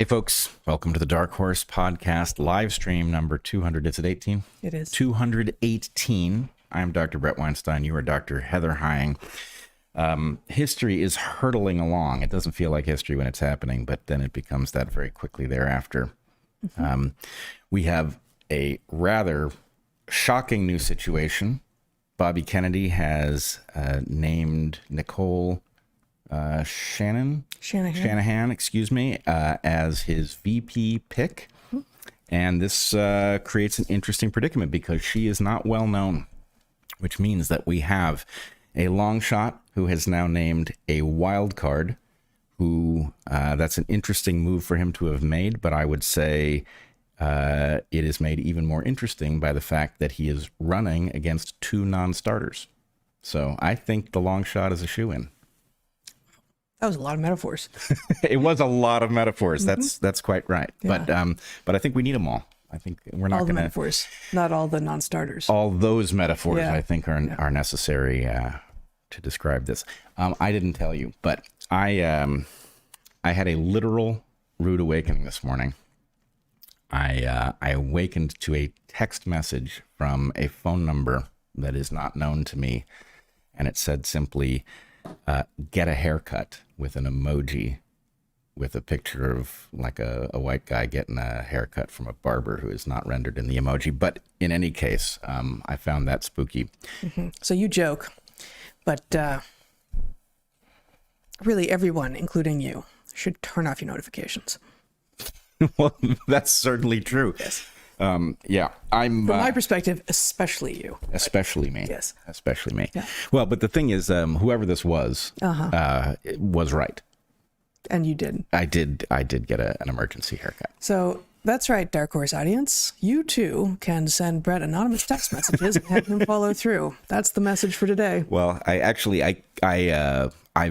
Hey folks, welcome to the Dark Horse Podcast live stream number 200. Is it 18? It is. 218. I'm Dr. Bret Weinstein. You are Dr. Heather Hying. History is hurtling along. It doesn't feel like history when it's happening, but then it becomes that very quickly thereafter. We have a rather shocking new situation. Bobby Kennedy has named Nicole Shanahan, as his VP pick. And this creates an interesting predicament because she is not well known, which means that we have a long shot who has now named a wild card, who that's an interesting move for him to have made. But I would say it is made even more interesting by the fact that he is running against two non-starters. So I think the long shot is a shoo-in. That was a lot of metaphors. It was a lot of metaphors. That's quite right. Yeah. But I think we need them all. I think we're not going to metaphors, not all the non-starters. All those metaphors, I think, are necessary to describe this. I didn't tell you, but I had a literal rude awakening this morning. I awakened to a text message from a phone number that is not known to me, and it said simply, get a haircut, with an emoji with a picture of like a white guy getting a haircut from a barber who is not rendered in the emoji. But in any case, I found that spooky. So you joke, but really everyone, including you, should turn off your notifications. Well, that's certainly true. Yes. I'm from my perspective, especially you. Especially me. Yes. Especially me. Yeah. Well, but the thing is, whoever this was right. And you did. I did get an emergency haircut. So that's right, Dark Horse audience. You too can send Bret anonymous text messages and have him follow through. That's the message for today. Well, I've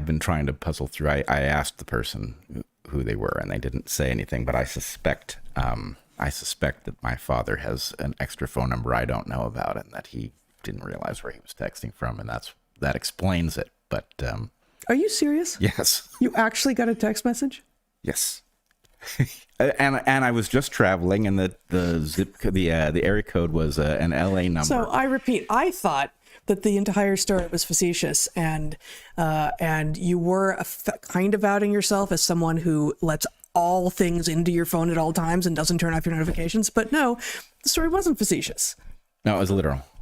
been trying to puzzle through. I asked the person who they were, and they didn't say anything. But I suspect that my father has an extra phone number I don't know about, and that he didn't realize where he was texting from, and that explains it. But are you serious? Yes. You actually got a text message? Yes. and I was just traveling, and the area code was an LA number. So I repeat, I thought that the entire story was facetious, and you were kind of outing yourself as someone who lets all things into your phone at all times and doesn't turn off your notifications. But no, the story wasn't facetious. No, it was a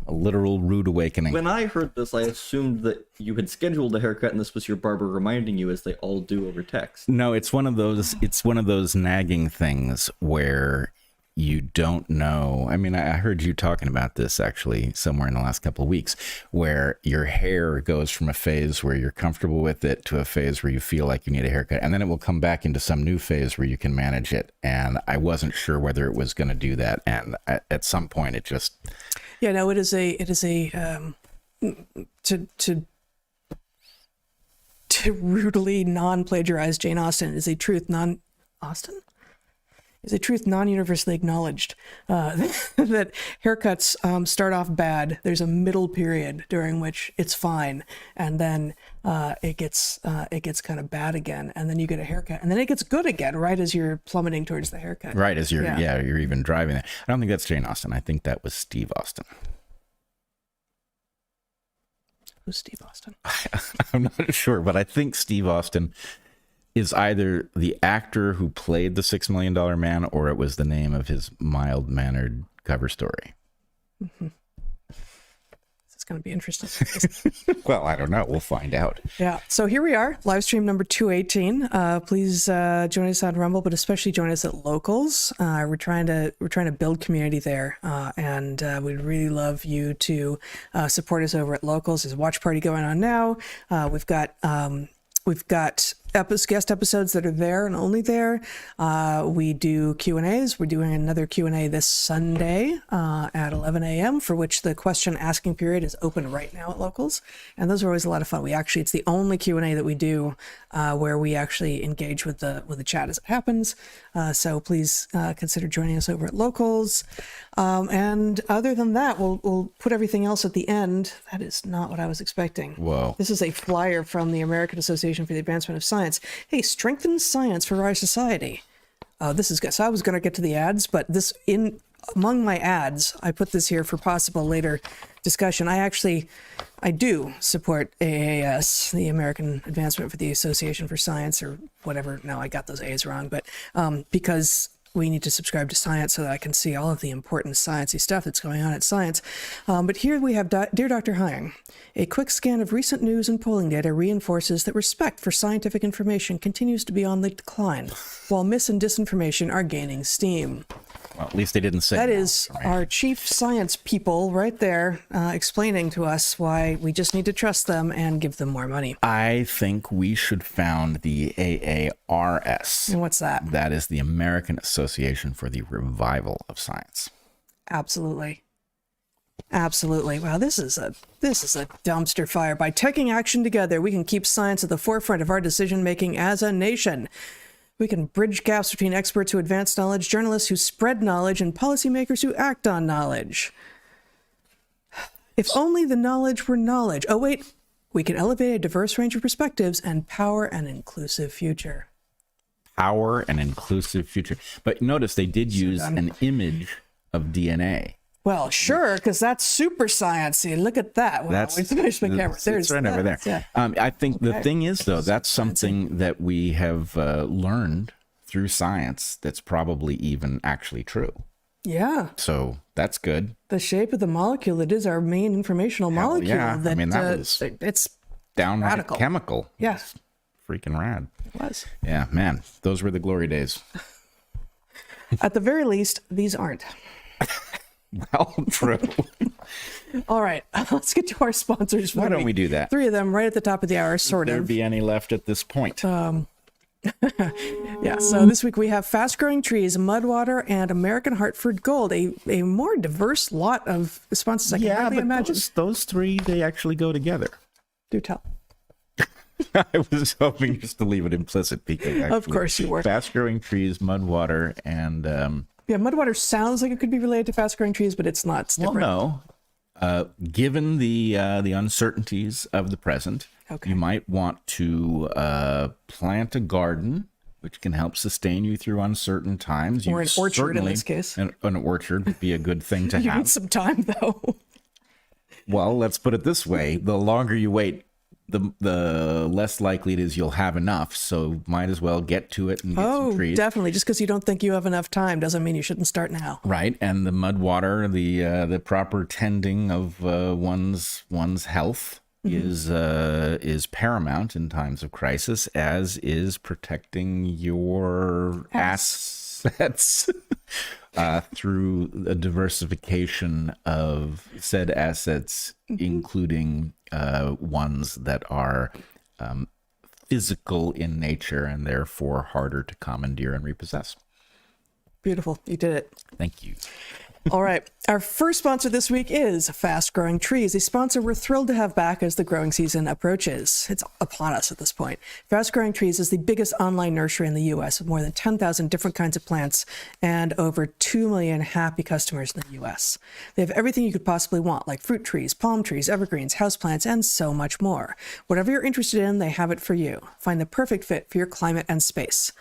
literal rude awakening. When I heard this, I assumed that you had scheduled a haircut and this was your barber reminding you, as they all do over text. No, it's one of those nagging things where you don't know. I mean, I heard you talking about this actually somewhere in the last couple of weeks, where your hair goes from a phase where you're comfortable with it to a phase where you feel like you need a haircut, and then it will come back into some new phase where you can manage it. And I wasn't sure whether it was going to do that, and at some point it just. Yeah, no, it is a to rudely non-plagiarize Jane Austen is a truth non-universally acknowledged, that haircuts start off bad. There's a middle period during which it's fine, and then it gets kind of bad again, and then you get a haircut, and then it gets good again right as you're plummeting towards the haircut. Right as you're even driving there. I don't think that's Jane Austen. I think that was Steve Austen. Who's Steve Austen? I'm not sure, but I think Steve Austen is either the actor who played the $6 Million Man, or it was the name of his mild-mannered cover story. This is going to be interesting. Well, I don't know. We'll find out. Yeah. So here we are, live stream number 218. Please join us on Rumble, but especially join us at Locals. We're trying to build community there, and we'd really love you to support us over at Locals. There's a watch party going on now. We've got guest episodes that are there and only there. We do Q&As. We're doing another Q&A this Sunday at 11 a.m. for which the question asking period is open right now at Locals. And those are always a lot of fun. It's the only Q&A that we do where we actually engage with the chat as it happens. So please consider joining us over at Locals. And other than that, we'll put everything else at the end. That is not what I was expecting. Whoa. This is a flyer from the American Association for the Advancement of Science. Hey, strengthen science for our society. this is good. So I was going to get to the ads, but among my ads, I put this here for possible later discussion. I do support AAS, the American Advancement for the Association for Science, or whatever. No, I got those A's wrong, but because we need to subscribe to science so that I can see all of the important sciencey stuff that's going on at science. But here we have Dear Dr. Hying. A quick scan of recent news and polling data reinforces that respect for scientific information continues to be on the decline, while mis and disinformation are gaining steam. Well, at least they didn't say that. Is our chief science people right there explaining to us why we just need to trust them and give them more money. I think we should found the AARS. And what's that? That is the American Association for the Revival of Science. Absolutely. Absolutely. Wow, this is a dumpster fire. By taking action together, we can keep science at the forefront of our decision making as a nation. We can bridge gaps between experts who advance knowledge, journalists who spread knowledge, and policymakers who act on knowledge. If only the knowledge were knowledge. Oh, wait. We can elevate a diverse range of perspectives and power an inclusive future. Power an inclusive future. But notice they did use an image of DNA. Well, sure, because that's super sciencey. Look at that. Wow, That's my camera. There's right over there. Yeah. I think the thing is, though, that's something that we have learned through science that's probably even actually true. Yeah. So that's good. The shape of the molecule, it is our main informational molecule. Yeah, I mean, that was it's downright radical. Chemical. Yes. Freaking rad. It was. Yeah, man, those were the glory days. At the very least, these aren't. Well, true. All right, let's get to our sponsors. Why don't we do that? 3 of them right at the top of the hour, sort Would there of. be any left at this point? Yeah, so this week we have Fast Growing Trees, Mudwater, and American Hartford Gold, a more diverse lot of sponsors I can hardly imagine. Those 3, they actually go together. Do tell. I was hoping just to leave it implicit because actually, Of course you were. Fast Growing Trees, Mudwater, and... Yeah, Mudwater sounds like it could be related to Fast Growing Trees, but it's not. It's different. Well, no. Given the uncertainties of the present, Okay. you might want to plant a garden, which can help sustain you through uncertain times. Or an orchard in this case. An orchard would be a good thing to You have. need some time, though. Well, let's put it this way. The longer you wait, the less likely it is you'll have enough. So might as well get to it and get some trees. Definitely. Just because you don't think you have enough time doesn't mean you shouldn't start now. Right, and the mud water, the proper tending of one's health is paramount in times of crisis, as is protecting your assets through a diversification of said assets, including ones that are physical in nature and therefore harder to commandeer and repossess. Beautiful. You did it. Thank you. All right. Our first sponsor this week is Fast Growing Trees, a sponsor we're thrilled to have back as the growing season approaches. It's upon us at this point. Fast Growing Trees is the biggest online nursery in the U.S. with more than 10,000 different kinds of plants and over 2 million happy customers in the U.S. They have everything you could possibly want, like fruit trees, palm trees, evergreens, houseplants, and so much more. Whatever you're interested in, they have it for you. Find the perfect fit for your climate and space.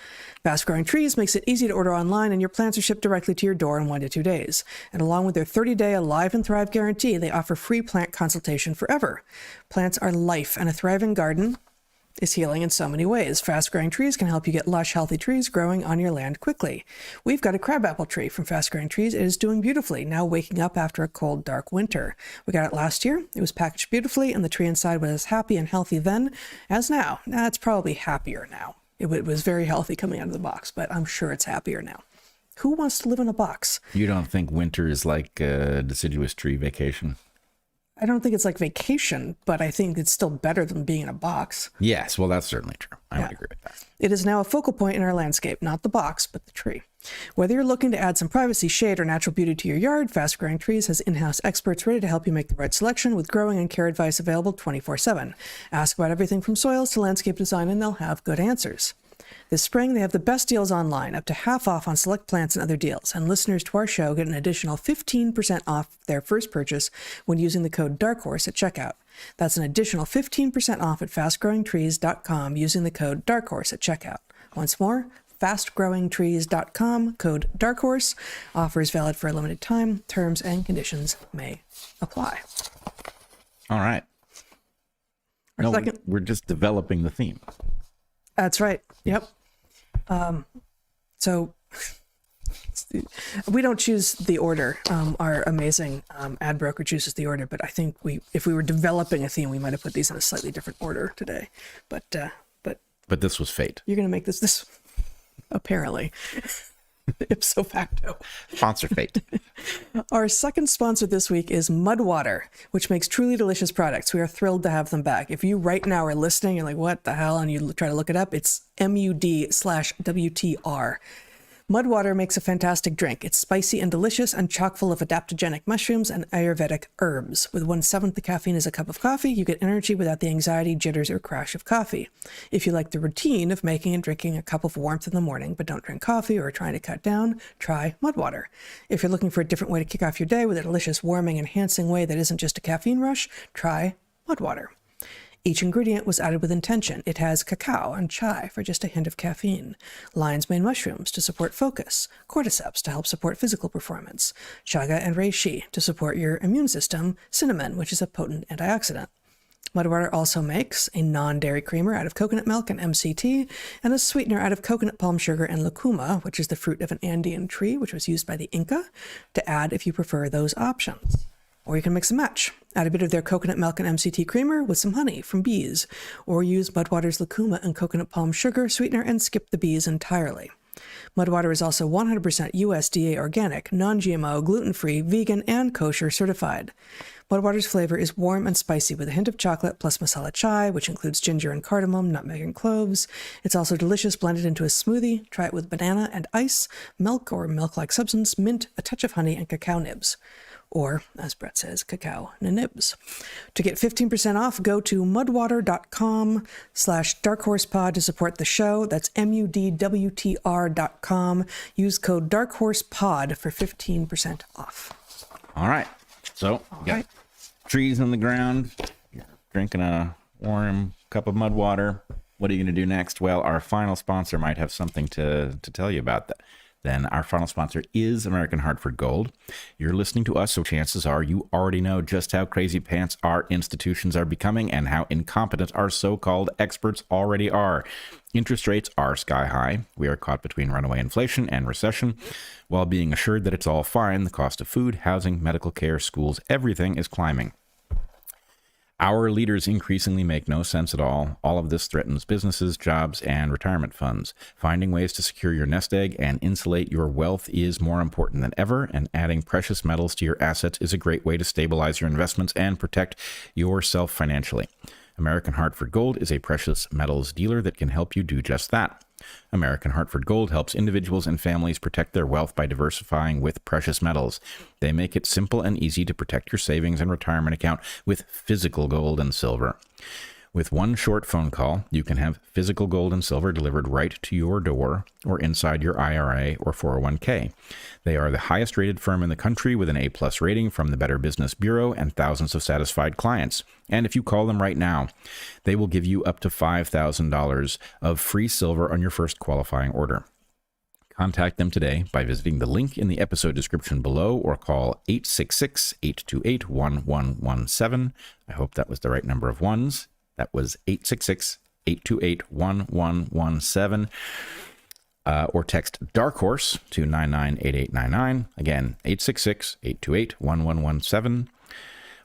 Fast Growing Trees makes it easy to order online, and your plants are shipped directly to your door in 1 to 2 days. And along with their 30-day Alive and Thrive guarantee, they offer free plant consultation forever. Plants are life, and a thriving garden is healing in so many ways. Fast Growing Trees can help you get lush, healthy trees growing on your land quickly. We've got a crabapple tree from Fast Growing Trees. It is doing beautifully, now waking up after a cold, dark winter. We got it last year. It was packaged beautifully, and the tree inside was as happy and healthy then as now. It's probably happier now. It was very healthy coming out of the box, but I'm sure it's happier now. Who wants to live in a box? You don't think winter is like a deciduous tree vacation? I don't think it's like vacation, but I think it's still better than being in a box. Yes, well, that's certainly true. I would agree with that. It is now a focal point in our landscape, not the box, but the tree. Whether you're looking to add some privacy, shade, or natural beauty to your yard, Fast Growing Trees has in-house experts ready to help you make the right selection with growing and care advice available 24/7. Ask about everything from soils to landscape design, and they'll have good answers. This spring, they have the best deals online, up to half off on select plants and other deals. And listeners to our show get an additional 15% off their first purchase when using the code DARKHORSE at checkout. That's an additional 15% off at fastgrowingtrees.com using the code DARKHORSE at checkout. Once more, fastgrowingtrees.com, code DARKHORSE. Offer is valid for a limited time. Terms and conditions may apply. All right. No, we're just developing the theme. That's right. Yep. So we don't choose the order. Our amazing ad broker chooses the order, but I think if we were developing a theme, we might have put these in a slightly different order today. But this was fate. You're going to make this apparently. Ipso facto. Sponsor fate. Our second sponsor this week is Mudwater, which makes truly delicious products. We are thrilled to have them back. If you right now are listening, you're like, what the hell? And you try to look it up, it's MUD/WTR. Mudwater makes a fantastic drink. It's spicy and delicious and chock full of adaptogenic mushrooms and Ayurvedic herbs. With 1/7 the caffeine is a cup of coffee, you get energy without the anxiety, jitters, or crash of coffee. If you like the routine of making and drinking a cup of warmth in the morning but don't drink coffee or are trying to cut down, try Mudwater. If you're looking for a different way to kick off your day with a delicious, warming, enhancing way that isn't just a caffeine rush, try Mudwater. Each ingredient was added with intention. It has cacao and chai for just a hint of caffeine, lion's mane mushrooms to support focus, cordyceps to help support physical performance, chaga and reishi to support your immune system, cinnamon, which is a potent antioxidant. Mudwater also makes a non-dairy creamer out of coconut milk and MCT, and a sweetener out of coconut palm sugar and lucuma, which is the fruit of an Andean tree, which was used by the Inca, to add if you prefer those options. Or you can mix and match. Add a bit of their coconut milk and MCT creamer with some honey from bees, or use Mudwater's lucuma and coconut palm sugar sweetener and skip the bees entirely. Mudwater is also 100% USDA organic, non-GMO, gluten-free, vegan, and kosher certified. Mudwater's flavor is warm and spicy with a hint of chocolate plus masala chai, which includes ginger and cardamom, nutmeg and cloves. It's also delicious blended into a smoothie. Try it with banana and ice, milk or milk-like substance, mint, a touch of honey, and cacao nibs. Or, as Bret says, cacao nibs. To get 15% off, go to mudwater.com/darkhorsepod to support the show. That's MUDWTR.com. Use code darkhorsepod for 15% off. All right. So, you got trees on the ground. You're drinking a warm cup of mud water. What are you going to do next? Well, our final sponsor might have something to tell you about that. Then our final sponsor is American Hartford Gold. You're listening to us, so chances are you already know just how crazy pants our institutions are becoming and how incompetent our so-called experts already are. Interest rates are sky high. We are caught between runaway inflation and recession. While being assured that it's all fine, the cost of food, housing, medical care, schools, everything is climbing. Our leaders increasingly make no sense at all. All of this threatens businesses, jobs, and retirement funds. Finding ways to secure your nest egg and insulate your wealth is more important than ever, and adding precious metals to your assets is a great way to stabilize your investments and protect yourself financially. American Hartford Gold is a precious metals dealer that can help you do just that. American Hartford Gold helps individuals and families protect their wealth by diversifying with precious metals. They make it simple and easy to protect your savings and retirement account with physical gold and silver. With one short phone call, you can have physical gold and silver delivered right to your door or inside your IRA or 401k. They are the highest rated firm in the country with an A+ rating from the Better Business Bureau and thousands of satisfied clients. And if you call them right now, they will give you up to $5,000 of free silver on your first qualifying order. Contact them today by visiting the link in the episode description below or call 866-828-1117. I hope that was the right number of ones. That was 866-828-1117. Or text Dark Horse to 998899. Again, 866-828-1117.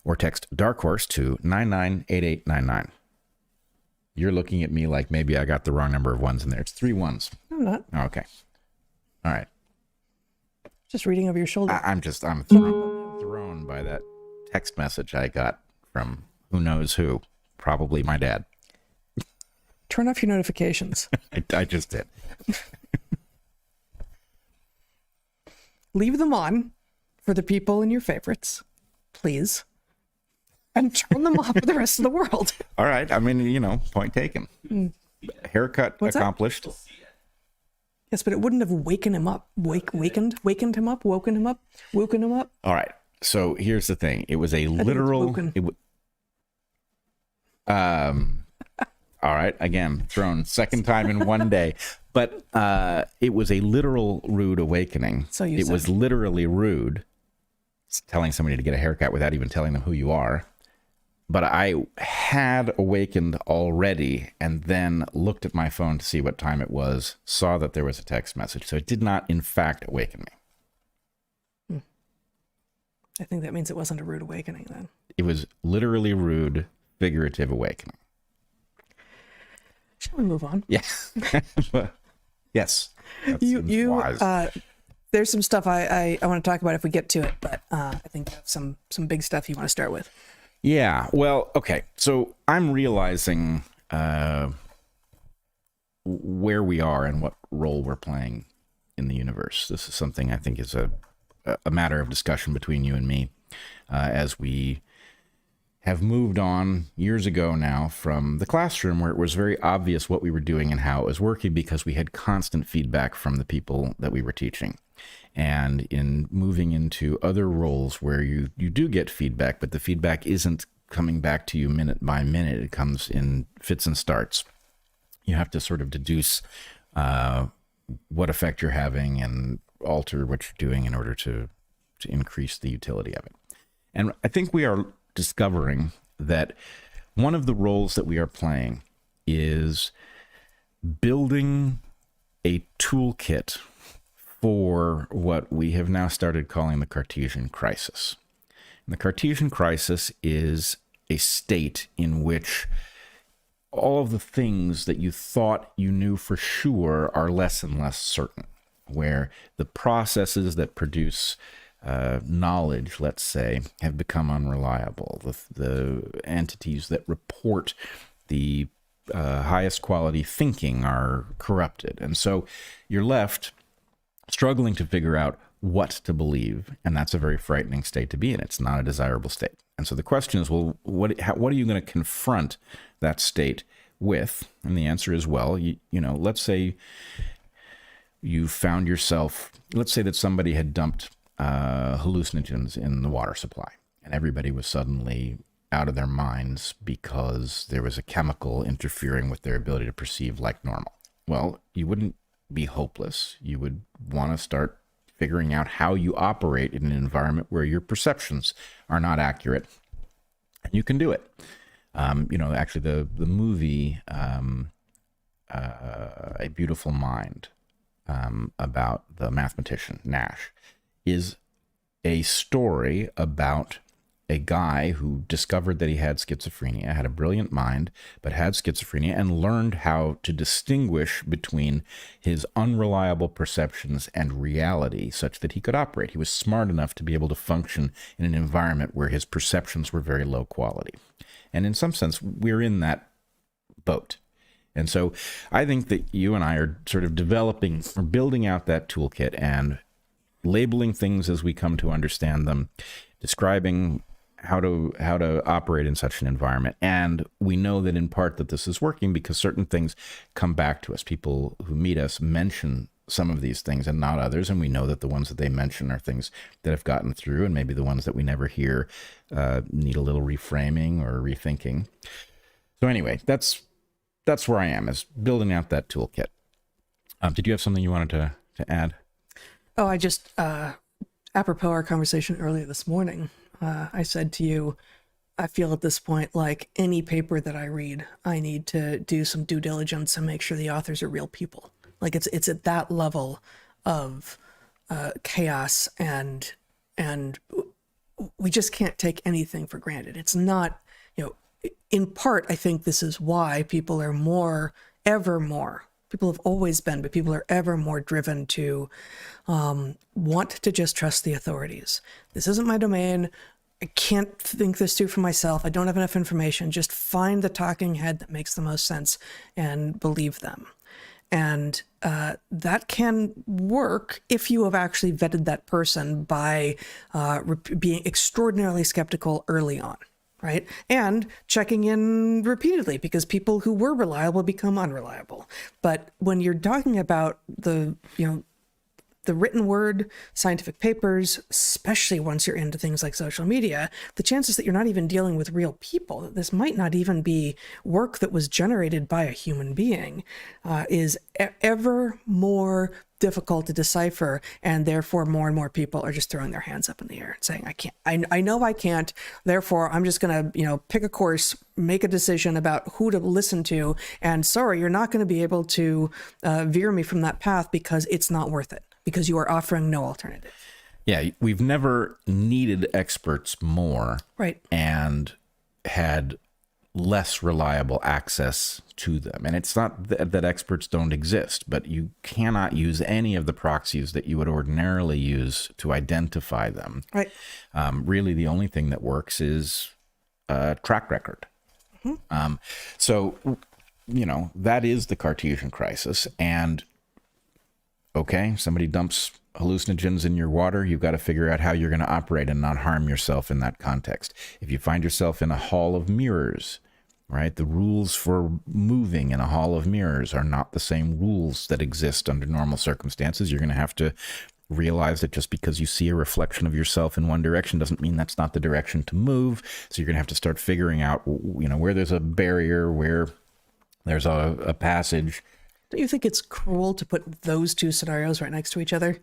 Or text Dark Horse to 998899. You're looking at me like maybe I got the wrong number of ones in there. It's 3 ones. I'm not. Okay. All right. Just reading over your shoulder. I'm thrown by that text message I got from who knows who. Probably my dad. Turn off your notifications. I just did. Leave them on for the people in your favorites, please. And turn them off for the rest of the world. All right. I mean, point taken. Haircut What's accomplished. That? Yes, but it wouldn't have wakened him up. Woken him up. All right. So here's the thing. It was a literal. All right. Again, thrown second time in one day. But it was a literal rude awakening. So you it said. was literally rude telling somebody to get a haircut without even telling them who you are. But I had awakened already and then looked at my phone to see what time it was, saw that there was a text message. So it did not, in fact, awaken me. I think that means it wasn't a rude awakening then. It was literally rude, figurative awakening. Shall we move on? Yes. Yes. You there's some stuff I want to talk about if we get to it, but I think you have some big stuff you want to start with. Yeah, well, okay. So I'm realizing where we are and what role we're playing in the universe. This is something I think is a matter of discussion between you and me as we have moved on years ago now from the classroom, where it was very obvious what we were doing and how it was working because we had constant feedback from the people that we were teaching. And in moving into other roles where you do get feedback, but the feedback isn't coming back to you minute by minute, it comes in fits and starts. You have to sort of deduce what effect you're having and alter what you're doing in order to increase the utility of it. And I think we are discovering that one of the roles that we are playing is building a toolkit for what we have now started calling the Cartesian Crisis. And the Cartesian Crisis is a state in which all of the things that you thought you knew for sure are less and less certain, where the processes that produce knowledge, let's say, have become unreliable. The entities that report the highest quality thinking are corrupted. And so you're left struggling to figure out what to believe. And that's a very frightening state to be in. It's not a desirable state. And so the question is, well, what are you going to confront that state with? And the answer is, well, you know, let's say you found yourself, let's say that somebody had dumped hallucinogens in the water supply, and everybody was suddenly out of their minds because there was a chemical interfering with their ability to perceive like normal. Well, you wouldn't be hopeless. You would want to start figuring out how you operate in an environment where your perceptions are not accurate. And you can do it. You know, actually the movie A Beautiful Mind, about the mathematician Nash, is a story about a guy who discovered that he had schizophrenia, had a brilliant mind, but had schizophrenia, and learned how to distinguish between his unreliable perceptions and reality such that he could operate. He was smart enough to be able to function in an environment where his perceptions were very low quality. And in some sense, we're in that boat. And so I think that you and I are sort of developing or building out that toolkit and labeling things as we come to understand them, describing how to operate in such an environment. And we know that in part that this is working because certain things come back to us. People who meet us mention some of these things and not others. And we know that the ones that they mention are things that have gotten through, and maybe the ones that we never hear need a little reframing or rethinking. So anyway, that's where I am, is building out that toolkit. Did you have something you wanted to add? Oh, I just, apropos our conversation earlier this morning, I said to you, I feel at this point like any paper that I read, I need to do some due diligence and make sure the authors are real people. Like it's at that level of chaos, and we just can't take anything for granted. It's not, you know, in part, I think this is why people are people have always been, but people are ever more driven to want to just trust the authorities. This isn't my domain. I can't think this through for myself. I don't have enough information. Just find the talking head that makes the most sense and believe them. And that can work if you have actually vetted that person by being extraordinarily skeptical early on. Right? And checking in repeatedly, because people who were reliable become unreliable. But when you're talking about the, you know, the written word, scientific papers, especially once you're into things like social media, the chances that you're not even dealing with real people, that this might not even be work that was generated by a human being, is ever more difficult to decipher, and therefore more and more people are just throwing their hands up in the air and saying, I can't, I know I can't, therefore I'm just gonna, pick a course, make a decision about who to listen to, and sorry, you're not going to be able to veer me from that path because it's not worth it, because you are offering no alternative. Yeah, we've never needed experts more, Right, and had less reliable access to them. And it's not that experts don't exist, but you cannot use any of the proxies that you would ordinarily use to identify them. right. Really, the only thing that works is track record. So, that is the Cartesian crisis. And okay, somebody dumps hallucinogens in your water, you've got to figure out how you're going to operate and not harm yourself in that context. If you find yourself in a hall of mirrors, right, the rules for moving in a hall of mirrors are not the same rules that exist under normal circumstances. You're going to have to realize that just because you see a reflection of yourself in one direction doesn't mean that's not the direction to move. So you're going to have to start figuring out, where there's a barrier, where there's a passage. Don't you think it's cruel to put those two scenarios right next to each other?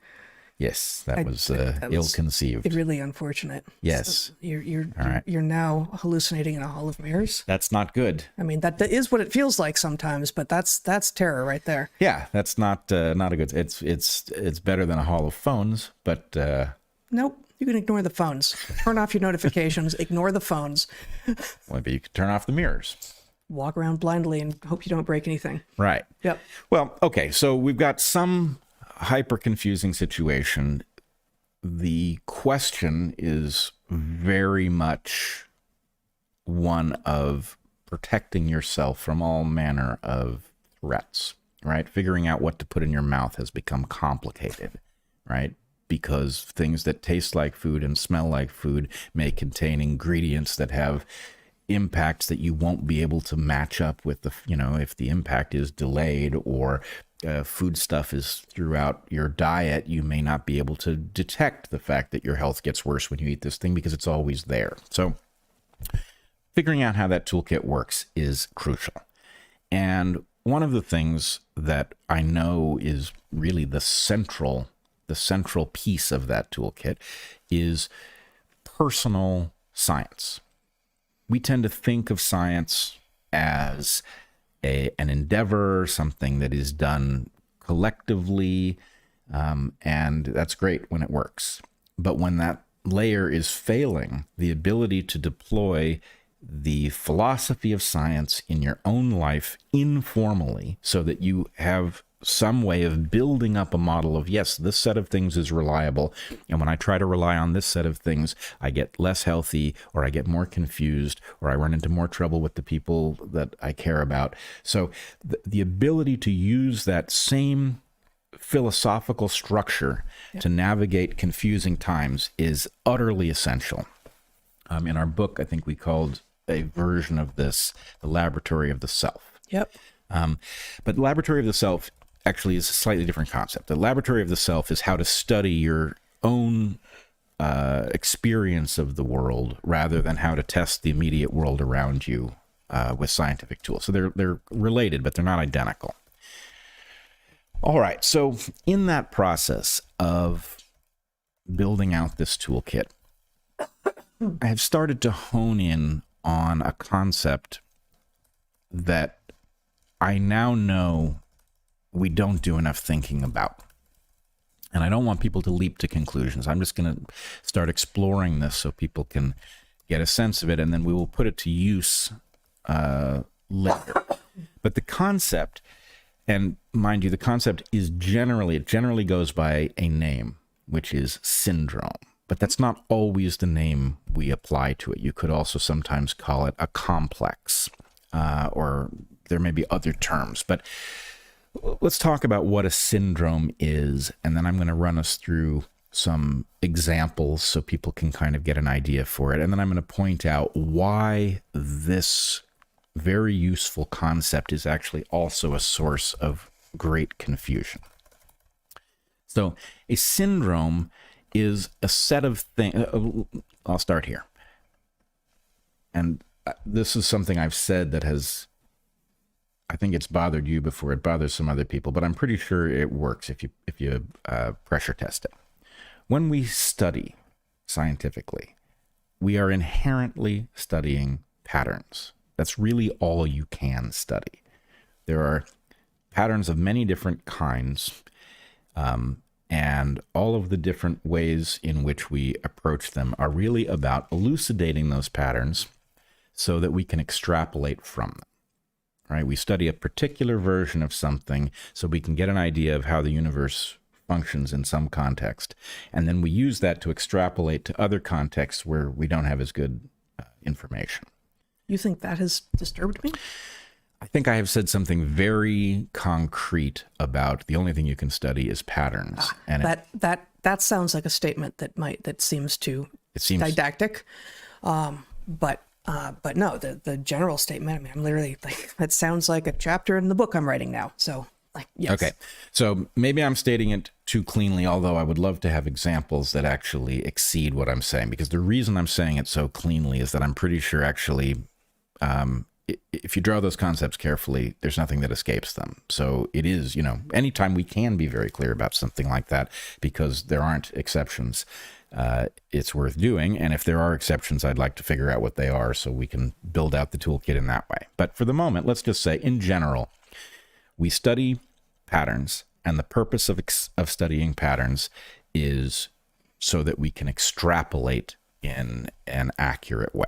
Yes, that was ill-conceived. Really unfortunate. Yes. So you're now hallucinating in a hall of mirrors. That's not good. I mean, that is what it feels like sometimes, but that's terror right there. Yeah, that's not a good. It's better than a hall of phones, but Nope. You can ignore the phones. Turn off your notifications. Ignore the phones. well, but you could turn off the mirrors. Walk around blindly and hope you don't break anything. Right. Yep. Well, okay, so we've got some hyper confusing situation. The question is very much one of protecting yourself from all manner of threats, right? Figuring out what to put in your mouth has become complicated, right? Because things that taste like food and smell like food may contain ingredients that have impacts that you won't be able to match up with if the impact is delayed, or food stuff is throughout your diet, you may not be able to detect the fact that your health gets worse when you eat this thing because it's always there. So figuring out how that toolkit works is crucial. And one of the things that I know is really the central piece of that toolkit is personal science. We tend to think of science as an endeavor, something that is done collectively, and that's great when it works. But when that layer is failing, the ability to deploy the philosophy of science in your own life informally so that you have some way of building up a model of, yes, this set of things is reliable, and when I try to rely on this set of things, I get less healthy, or I get more confused, or I run into more trouble with the people that I care about. So the ability to use that same philosophical structure to navigate confusing times is utterly essential. In our book, I think we called a version of this the laboratory of the self. Yep. But the laboratory of the self actually is a slightly different concept. The laboratory of the self is how to study your own experience of the world rather than how to test the immediate world around you with scientific tools. So they're related, but they're not identical. All right. So in that process of building out this toolkit, I have started to hone in on a concept that I now know we don't do enough thinking about. And I don't want people to leap to conclusions. I'm just going to start exploring this so people can get a sense of it, and then we will put it to use later. But the concept, and mind you, the concept is generally goes by a name, which is syndrome. But that's not always the name we apply to it. You could also sometimes call it a complex, or there may be other terms. But let's talk about what a syndrome is, and then I'm going to run us through some examples so people can kind of get an idea for it. And then I'm going to point out why this very useful concept is actually also a source of great confusion. So a syndrome is a set of things. I'll start here. And this is something I've said that I think it's bothered you before it bothers some other people, but I'm pretty sure it works if you pressure test it. When we study scientifically, we are inherently studying patterns. That's really all you can study. There are patterns of many different kinds, and all of the different ways in which we approach them are really about elucidating those patterns so that we can extrapolate from them. Right? We study a particular version of something so we can get an idea of how the universe functions in some context, and then we use that to extrapolate to other contexts where we don't have as good information. You think that has disturbed me? I think I have said something very concrete about the only thing you can study is patterns. And that sounds like a statement that seems didactic. But no, the general statement, I mean, I'm literally like, that sounds like a chapter in the book I'm writing now. So yes. Okay. So maybe I'm stating it too cleanly, although I would love to have examples that actually exceed what I'm saying, because the reason I'm saying it so cleanly is that I'm pretty sure actually, if you draw those concepts carefully, there's nothing that escapes them. So it is, anytime we can be very clear about something like that, because there aren't exceptions, it's worth doing. And if there are exceptions, I'd like to figure out what they are so we can build out the toolkit in that way. But for the moment, let's just say, in general, we study patterns, and the purpose of studying patterns is so that we can extrapolate in an accurate way.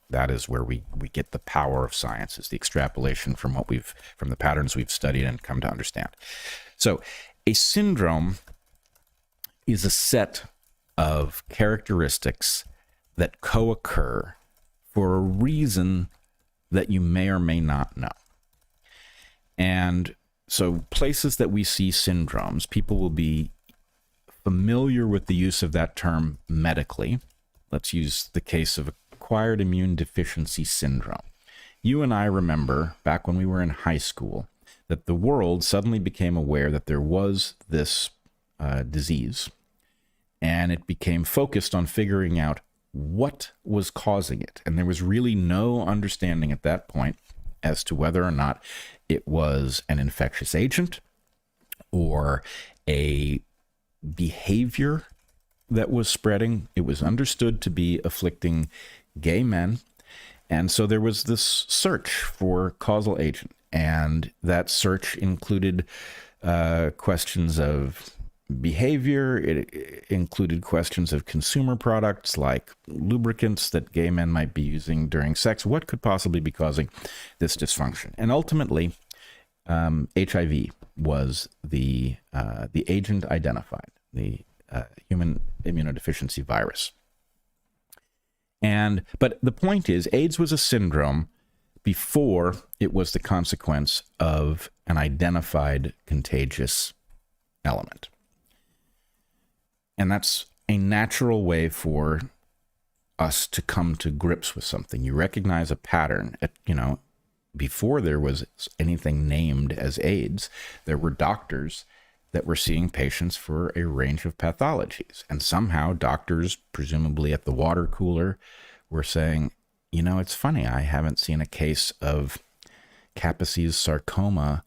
That is where we get the power of science, is the extrapolation from the patterns we've studied and come to understand. So a syndrome is a set of characteristics that co-occur for a reason that you may or may not know. And so places that we see syndromes, people will be familiar with the use of that term medically. Let's use the case of acquired immune deficiency syndrome. You and I remember back when we were in high school that the world suddenly became aware that there was this disease, and it became focused on figuring out what was causing it. And there was really no understanding at that point as to whether or not it was an infectious agent or a behavior that was spreading. It was understood to be afflicting gay men. And so there was this search for causal agent. And that search included questions of behavior. It included questions of consumer products like lubricants that gay men might be using during sex. What could possibly be causing this dysfunction? And ultimately, HIV was the agent identified, the human immunodeficiency virus. But the point is, AIDS was a syndrome before it was the consequence of an identified contagious element. And that's a natural way for us to come to grips with something. You recognize a pattern. Before there was anything named as AIDS, there were doctors that were seeing patients for a range of pathologies. And somehow doctors, presumably at the water cooler, were saying, it's funny, I haven't seen a case of Kaposi's sarcoma,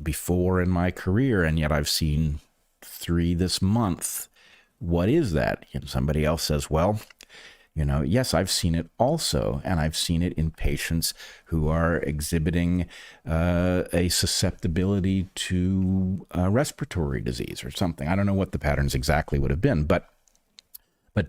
before in my career, and yet I've seen 3 this month. What is that? And somebody else says, well, yes, I've seen it also, and I've seen it in patients who are exhibiting a susceptibility to respiratory disease or something. I don't know what the patterns exactly would have been, but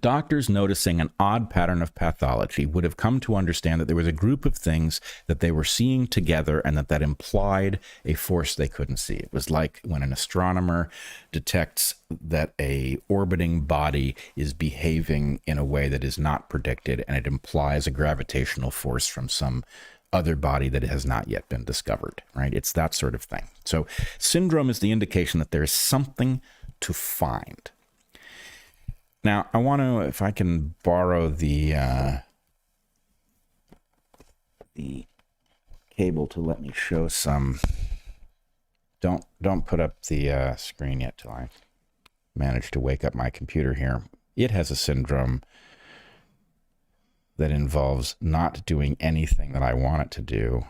doctors noticing an odd pattern of pathology would have come to understand that there was a group of things that they were seeing together and that implied a force they couldn't see. It was like when an astronomer detects that a orbiting body is behaving in a way that is not predicted, and it implies a gravitational force from some other body that has not yet been discovered, right? It's that sort of thing. So syndrome is the indication that there is something to find. Now, I want to, if I can borrow the cable to let me show some Don't put up the screen yet till I manage to wake up my computer here. It has a syndrome that involves not doing anything that I want it to do.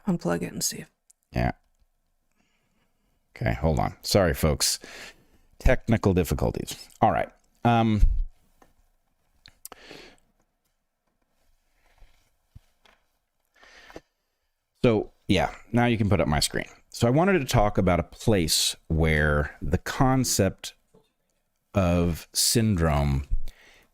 Unplug it and see. Yeah. Okay, hold on. Sorry, folks. Technical difficulties. All right. So, yeah, now you can put up my screen. So I wanted to talk about a place where the concept of syndrome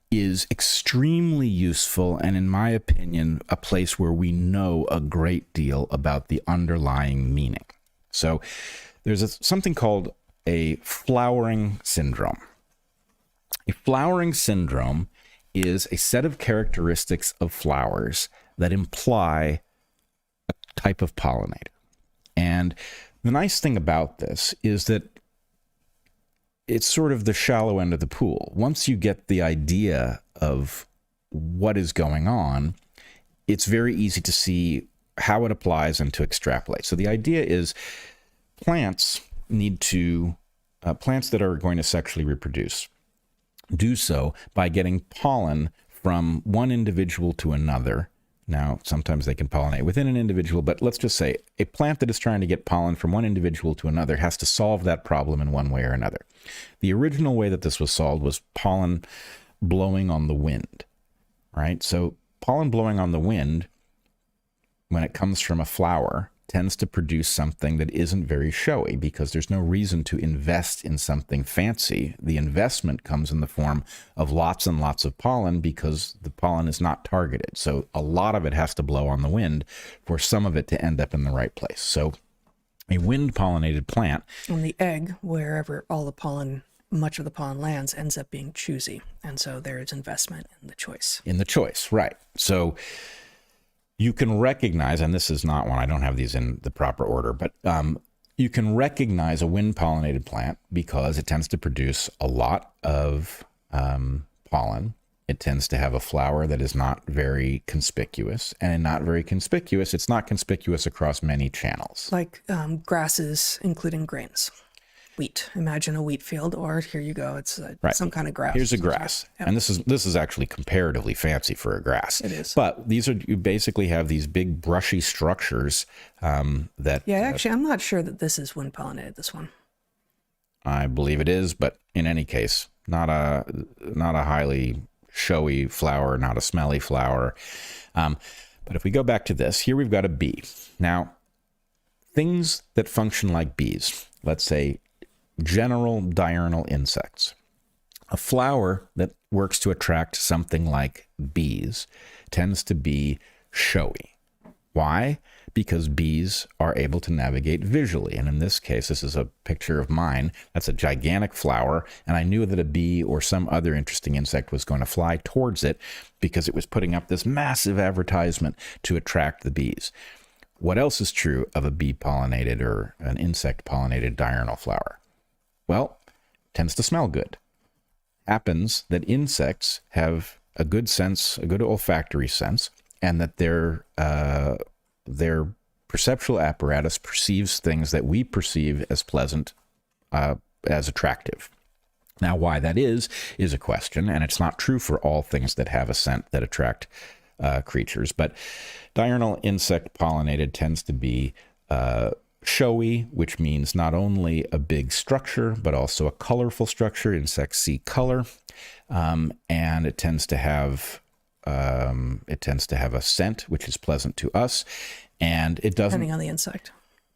is extremely useful, and in my opinion, a place where we know a great deal about the underlying meaning. So there's something called a flowering syndrome. A flowering syndrome is a set of characteristics of flowers that imply a type of pollinator. And the nice thing about this is that it's sort of the shallow end of the pool. Once you get the idea of what is going on, it's very easy to see how it applies and to extrapolate. So the idea is plants that are going to sexually reproduce do so by getting pollen from one individual to another. Now, sometimes they can pollinate within an individual, but let's just say a plant that is trying to get pollen from one individual to another has to solve that problem in one way or another. The original way that this was solved was pollen blowing on the wind, right? So pollen blowing on the wind, when it comes from a flower, tends to produce something that isn't very showy because there's no reason to invest in something fancy. The investment comes in the form of lots and lots of pollen because the pollen is not targeted. So a lot of it has to blow on the wind for some of it to end up in the right place. So a wind pollinated plant. And the egg, wherever all the pollen, much of the pollen lands, ends up being choosy. And so there is investment in the choice. In the choice, right. So you can recognize, and this is not one, I don't have these in the proper order, but you can recognize a wind-pollinated plant because it tends to produce a lot of pollen. It tends to have a flower that is not very conspicuous, and not very conspicuous, it's not conspicuous across many channels. Like grasses, including grains. Wheat. Imagine a wheat field, or here you go, it's some kind of grass. Here's a grass, and this is actually comparatively fancy for a grass. It is. But you basically have these big brushy structures that. Yeah, actually, I'm not sure that this is wind pollinated. This one. I believe it is, but in any case, not a highly showy flower, not a smelly flower. But if we go back to this, here we've got a bee. Now, things that function like bees, let's say general diurnal insects. A flower that works to attract something like bees tends to be showy. Why? Because bees are able to navigate visually. And in this case, this is a picture of mine. That's a gigantic flower. And I knew that a bee or some other interesting insect was going to fly towards it because it was putting up this massive advertisement to attract the bees. What else is true of a bee-pollinated or an insect-pollinated diurnal flower? Well, tends to smell good. Happens that insects have a good sense, a good olfactory sense, and that their perceptual apparatus perceives things that we perceive as pleasant, as attractive. Now, why that is a question, and it's not true for all things that have a scent that attract creatures, but diurnal insect pollinated tends to be showy, which means not only a big structure, but also a colorful structure. Insects see color, and it tends to have a scent which is pleasant to us, and it doesn't. Depending on the insect.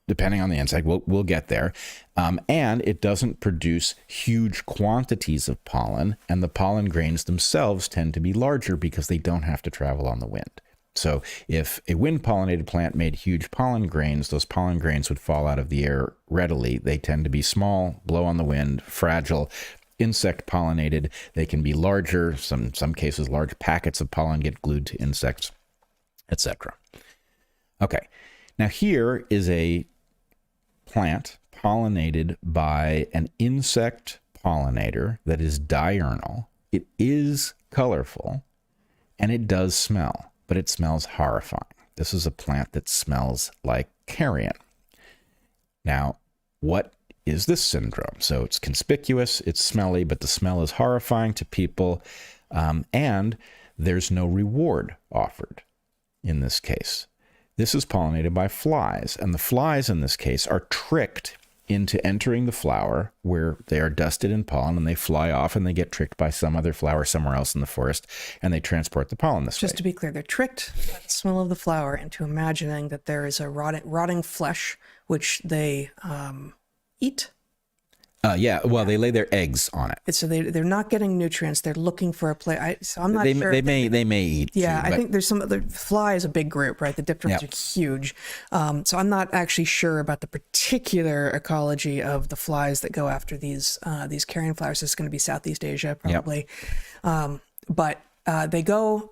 Depending on the insect, we'll get there, and it doesn't produce huge quantities of pollen, and the pollen grains themselves tend to be larger because they don't have to travel on the wind. So if a wind-pollinated plant made huge pollen grains, those pollen grains would fall out of the air readily. They tend to be small, blow on the wind, fragile. Insect-pollinated, they can be larger. Some cases, large packets of pollen get glued to insects, etc. Okay, now here is a plant pollinated by an insect pollinator that is diurnal. It is colorful, and it does smell. But it smells horrifying. This is a plant that smells like carrion. Now, what is this syndrome? So it's conspicuous, it's smelly, but the smell is horrifying to people, and there's no reward offered in this case. This is pollinated by flies, and the flies in this case are tricked into entering the flower where they are dusted in pollen, and they fly off and they get tricked by some other flower somewhere else in the forest, and they transport the pollen this way. Just to be clear, they're tricked by the smell of the flower into imagining that there is a rotting flesh which they eat. They lay their eggs on it. So they're not getting nutrients. They're looking for a place. So I'm not sure. They may eat. Yeah, too, I think there's some other. Fly is a big group, right? The dipterans are huge. So I'm not actually sure about the particular ecology of the flies that go after these carrion flowers. This is going to be Southeast Asia probably, but. They go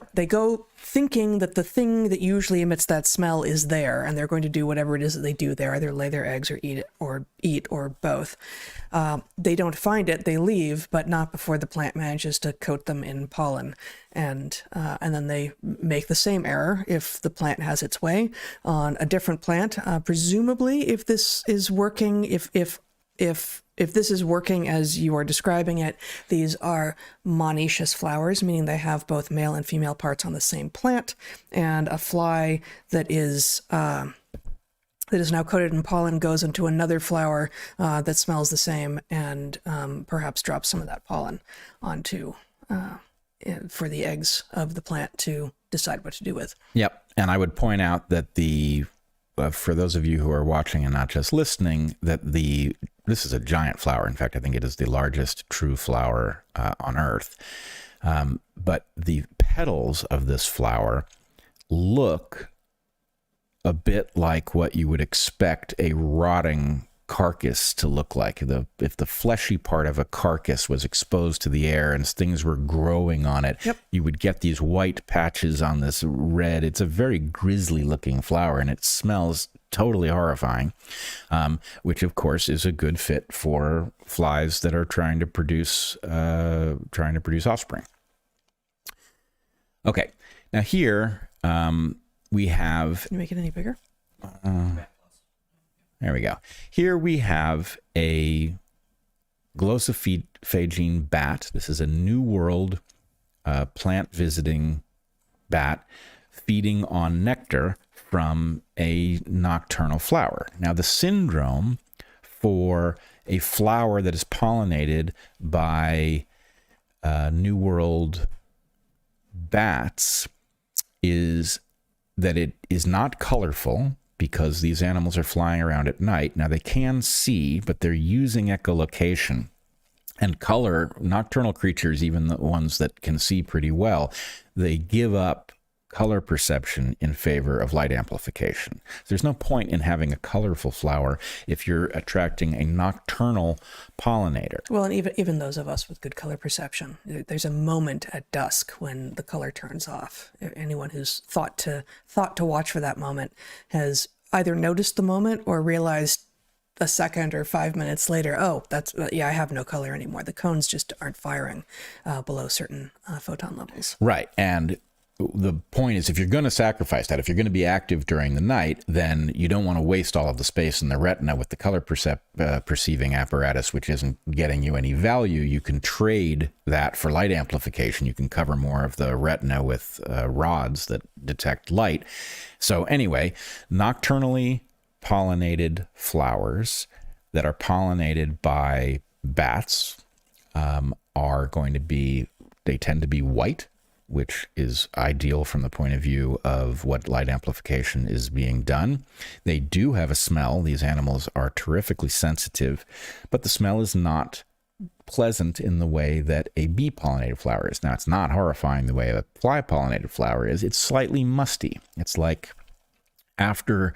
thinking that the thing that usually emits that smell is there, and they're going to do whatever it is that they do there, either lay their eggs or eat or both. They don't find it, they leave, but not before the plant manages to coat them in pollen, and then they make the same error if the plant has its way on a different plant. Presumably, if this is working, if this is working as you are describing it, these are monoecious flowers, meaning they have both male and female parts on the same plant, and a fly that is now coated in pollen goes into another flower that smells the same, and perhaps drops some of that pollen onto for the eggs of the plant to decide what to do with. Yep, and I would point out that for those of you who are watching and not just listening, that this is a giant flower. In fact, I think it is the largest true flower on Earth. But the petals of this flower look a bit like what you would expect a rotting carcass to look like. If the fleshy part of a carcass was exposed to the air and things were growing on it, you would get these white patches on this red. It's a very grisly looking flower, and it smells totally horrifying, which of course is a good fit for flies that are trying to produce offspring. Okay, now here we have. Can you make it any bigger? There we go. Here we have a glossophagine bat. This is a New World plant visiting bat feeding on nectar from a nocturnal flower. Now, the syndrome for a flower that is pollinated by New World bats is that it is not colorful, because these animals are flying around at night. Now, they can see, but they're using echolocation. And color, nocturnal creatures, even the ones that can see pretty well, they give up color perception in favor of light amplification. There's no point in having a colorful flower if you're attracting a nocturnal pollinator. Well, and even those of us with good color perception, there's a moment at dusk when the color turns off. Anyone who's thought to watch for that moment has either noticed the moment or realized a second or 5 minutes later, I have no color anymore. The cones just aren't firing below certain photon levels. Right. And the point is, if you're going to sacrifice that, if you're going to be active during the night, then you don't want to waste all of the space in the retina with the color perceiving apparatus, which isn't getting you any value. You can trade that for light amplification. You can cover more of the retina with rods that detect light. So anyway, nocturnally pollinated flowers that are pollinated by bats they tend to be white, which is ideal from the point of view of what light amplification is being done. They do have a smell. These animals are terrifically sensitive, but the smell is not pleasant in the way that a bee-pollinated flower is. Now, it's not horrifying the way a fly-pollinated flower is. It's slightly musty. It's like after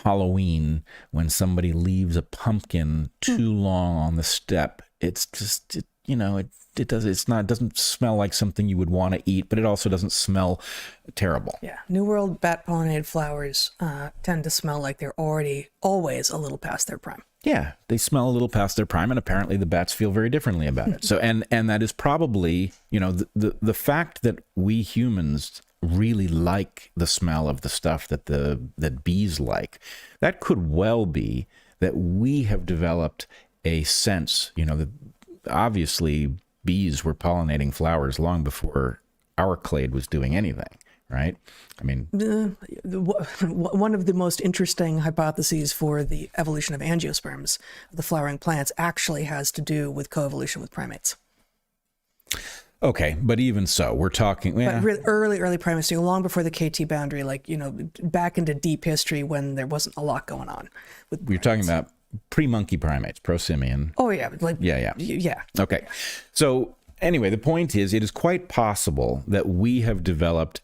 Halloween when somebody leaves a pumpkin too long on the step. It's just, it doesn't smell like something you would want to eat, but it also doesn't smell terrible. Yeah, New World bat pollinated flowers tend to smell like they're always a little past their prime. Yeah, they smell a little past their prime, and apparently the bats feel very differently about it. So, and that is probably, the fact that we humans really like the smell of the stuff that bees like. That could well be that we have developed a sense, that obviously bees were pollinating flowers long before our clade was doing anything, right? I mean, one of the most interesting hypotheses for the evolution of angiosperms, the flowering plants, actually has to do with coevolution with primates. Okay, but even so, we're talking But really early primates, long before the KT boundary, back into deep history when there wasn't a lot going on. You're talking about pre-monkey primates, prosimian. Oh yeah, yeah. Okay, so anyway, the point is, it is quite possible that we have developed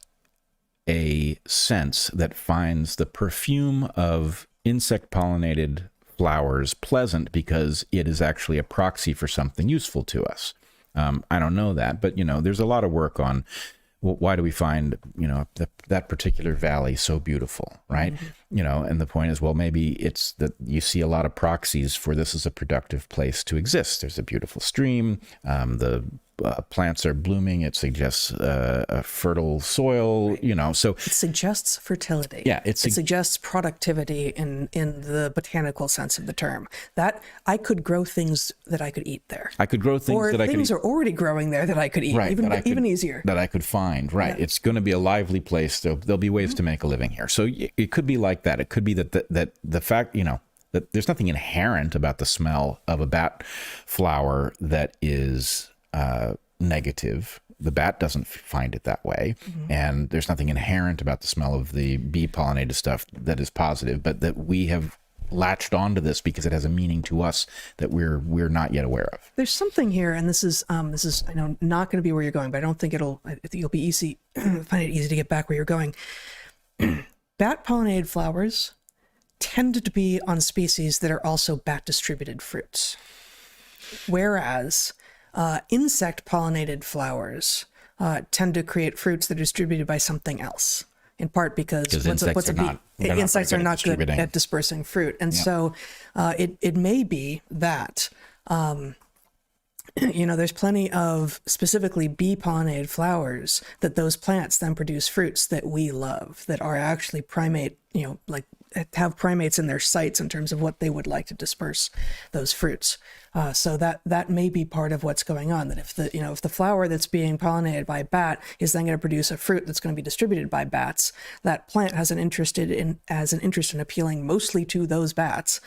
a sense that finds the perfume of insect-pollinated flowers pleasant because it is actually a proxy for something useful to us. I don't know that, but there's a lot of work on why do we find that particular valley so beautiful, right? Mm-hmm. And the point is, well, maybe it's that you see a lot of proxies for this is a productive place to exist. There's a beautiful stream. The plants are blooming. It suggests a fertile soil. Right. So it suggests fertility. Yeah, it suggests productivity in the botanical sense of the term. That I could grow things that I could eat there. I could grow things that I could eat. Things are already growing there that I could eat. Right, even easier. That I could find. Right. Yeah. It's going to be a lively place. There'll be ways to make a living here. So it could be like that. It could be that the fact that there's nothing inherent about the smell of a bat flower that is negative. The bat doesn't find it that way. Mm-hmm. And there's nothing inherent about the smell of the bee pollinated stuff that is positive, but that we have latched onto this because it has a meaning to us that we're not yet aware of. There's something here, and this is I know not going to be where you're going, but I think you'll be easy find it easy to get back where you're going. Bat pollinated flowers tend to be on species that are also bat distributed fruits, whereas insect-pollinated flowers tend to create fruits that are distributed by something else, in part because insects are not good at dispersing fruit. And so it may be that, there's plenty of specifically bee-pollinated flowers that those plants then produce fruits that we love, that are actually primate, have primates in their sights in terms of what they would like to disperse those fruits. So that may be part of what's going on. That if the flower that's being pollinated by a bat is then going to produce a fruit that's going to be distributed by bats, that plant has an interest in appealing mostly to those bats,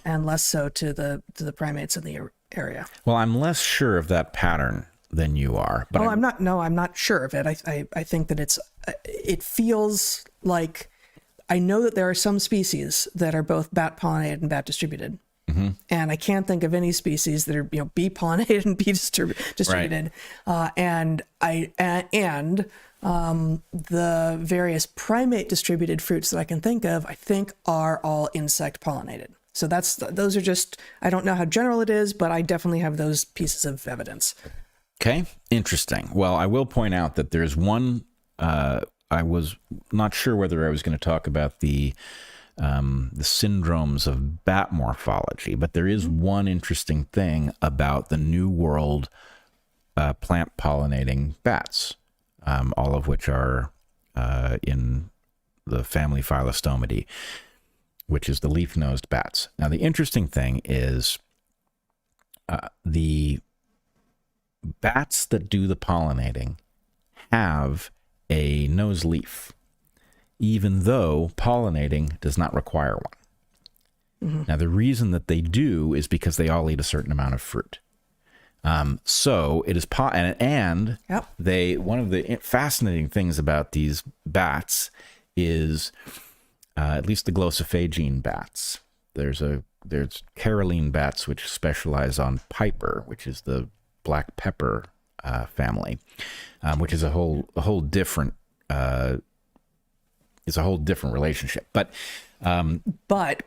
and less so to the primates in the area. Well, I'm less sure of that pattern than you are. But I'm not sure of it. I think that it feels like. I know that there are some species that are both bat pollinated and bat distributed. Mm-hmm. And I can't think of any species that are bee pollinated and bee distributed. Right. And the various primate distributed fruits that I can think of, I think are all insect pollinated. So those are just, I don't know how general it is, but I definitely have those pieces of evidence. Okay, interesting. Well, I will point out that there's one. I was not sure whether I was going to talk about the syndromes of bat morphology, but there is one interesting thing about the New World plant pollinating bats, all of which are in the family Phylostomidae, which is the leaf-nosed bats. Now, the interesting thing is the bats that do the pollinating have a nose leaf, even though pollinating does not require one. Mm-hmm. Now, the reason that they do is because they all eat a certain amount of fruit. So it is and yep. One of the fascinating things about these bats is at least the glossophagine bats. There's caroline bats which specialize on piper, which is the black pepper family, which is a whole different relationship. But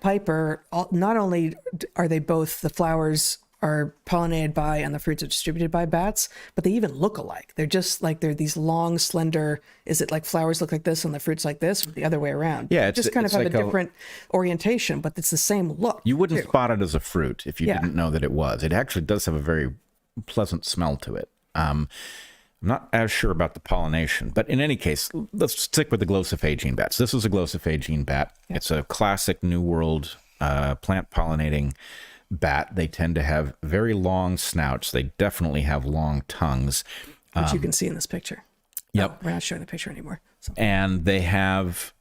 piper, not only are they both the flowers are pollinated by and the fruits are distributed by bats, but they even look alike. They're just like they're these long, slender. Is it like flowers look like this and the fruits like this, or the other way around? Yeah, just kind of have like a different orientation, but it's the same look. You wouldn't spot it as a fruit if you didn't know that it was. It actually does have a very pleasant smell to it. I'm not as sure about the pollination, but in any case, let's stick with the glossophagine bats. This is a glossophagine bat. Yep. It's a classic New World plant pollinating bat. They tend to have very long snouts. They definitely have long tongues. Which you can see in this picture. Yep. Oh, we're not showing the picture anymore. So. And they have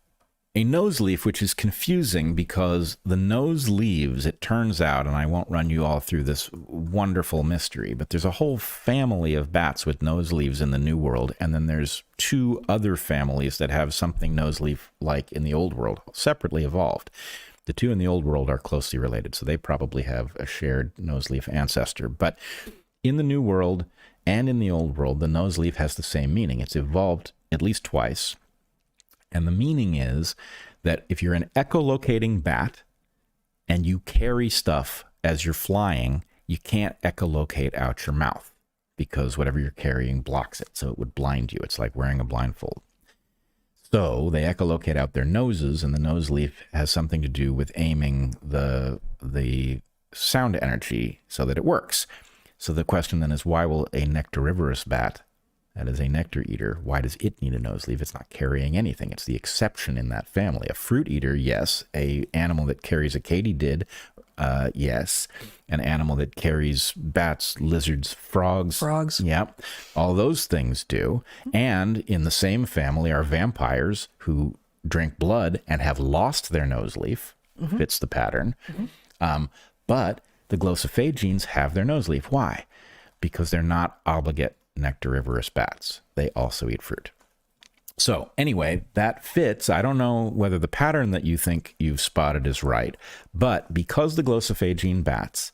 a nose leaf, which is confusing because the nose leaves, it turns out, and I won't run you all through this wonderful mystery, but there's a whole family of bats with nose leaves in the New World, and then there's 2 other families that have something nose leaf-like in the Old World, separately evolved. The 2 in the Old World are closely related, so they probably have a shared nose leaf ancestor. But in the New World and in the Old World, the nose leaf has the same meaning. It's evolved at least twice. And the meaning is that if you're an echolocating bat and you carry stuff as you're flying, you can't echolocate out your mouth because whatever you're carrying blocks it. So it would blind you. It's like wearing a blindfold. So they echolocate out their noses, and the nose leaf has something to do with aiming the sound energy so that it works. So the question then is, why will a nectarivorous bat, that is a nectar eater, why does it need a nose leaf? It's not carrying anything. It's the exception in that family. A fruit eater, yes. A animal that carries a katydid, yes. An animal that carries bats, lizards, frogs. Yep. All those things do. And in the same family are vampires who drink blood and have lost their nose leaf. Fits the pattern. But the glossophagines have their nose leaf. Why? Because they're not obligate nectarivorous bats. They also eat fruit. So anyway, that fits. I don't know whether the pattern that you think you've spotted is right, but because the glossophagine bats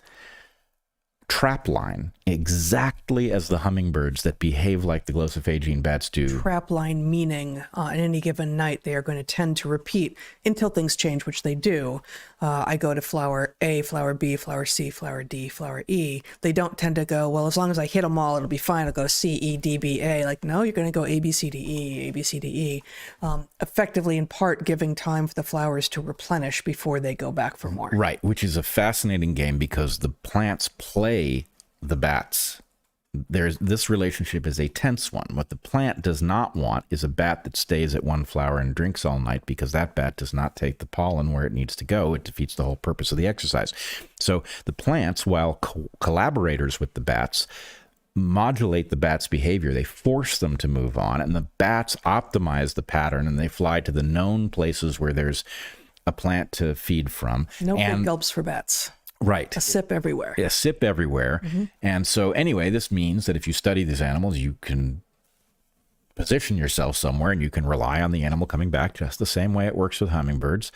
trapline exactly as the hummingbirds that behave like the glossophagine bats do. Trapline meaning on any given night they are going to tend to repeat until things change, which they do. I go to flower A, flower B, flower C, flower D, flower E. They don't tend to go, well, as long as I hit them all, it'll be fine. I'll go C, E, D, B, A. Like, no, you're going to go A, B, C, D, E, A, B, C, D, E. Effectively, in part, giving time for the flowers to replenish before they go back for more. Right, which is a fascinating game because the plants play the bats. This relationship is a tense one. What the plant does not want is a bat that stays at one flower and drinks all night, because that bat does not take the pollen where it needs to go. It defeats the whole purpose of the exercise. So the plants, while collaborators with the bats, modulate the bat's behavior. They force them to move on, and the bats optimize the pattern, and they fly to the known places where there's a plant to feed from. No big gulps for bats. Right. A sip everywhere. A sip everywhere. Mm-hmm. And so anyway, this means that if you study these animals, you can position yourself somewhere and you can rely on the animal coming back just the same way it works with hummingbirds.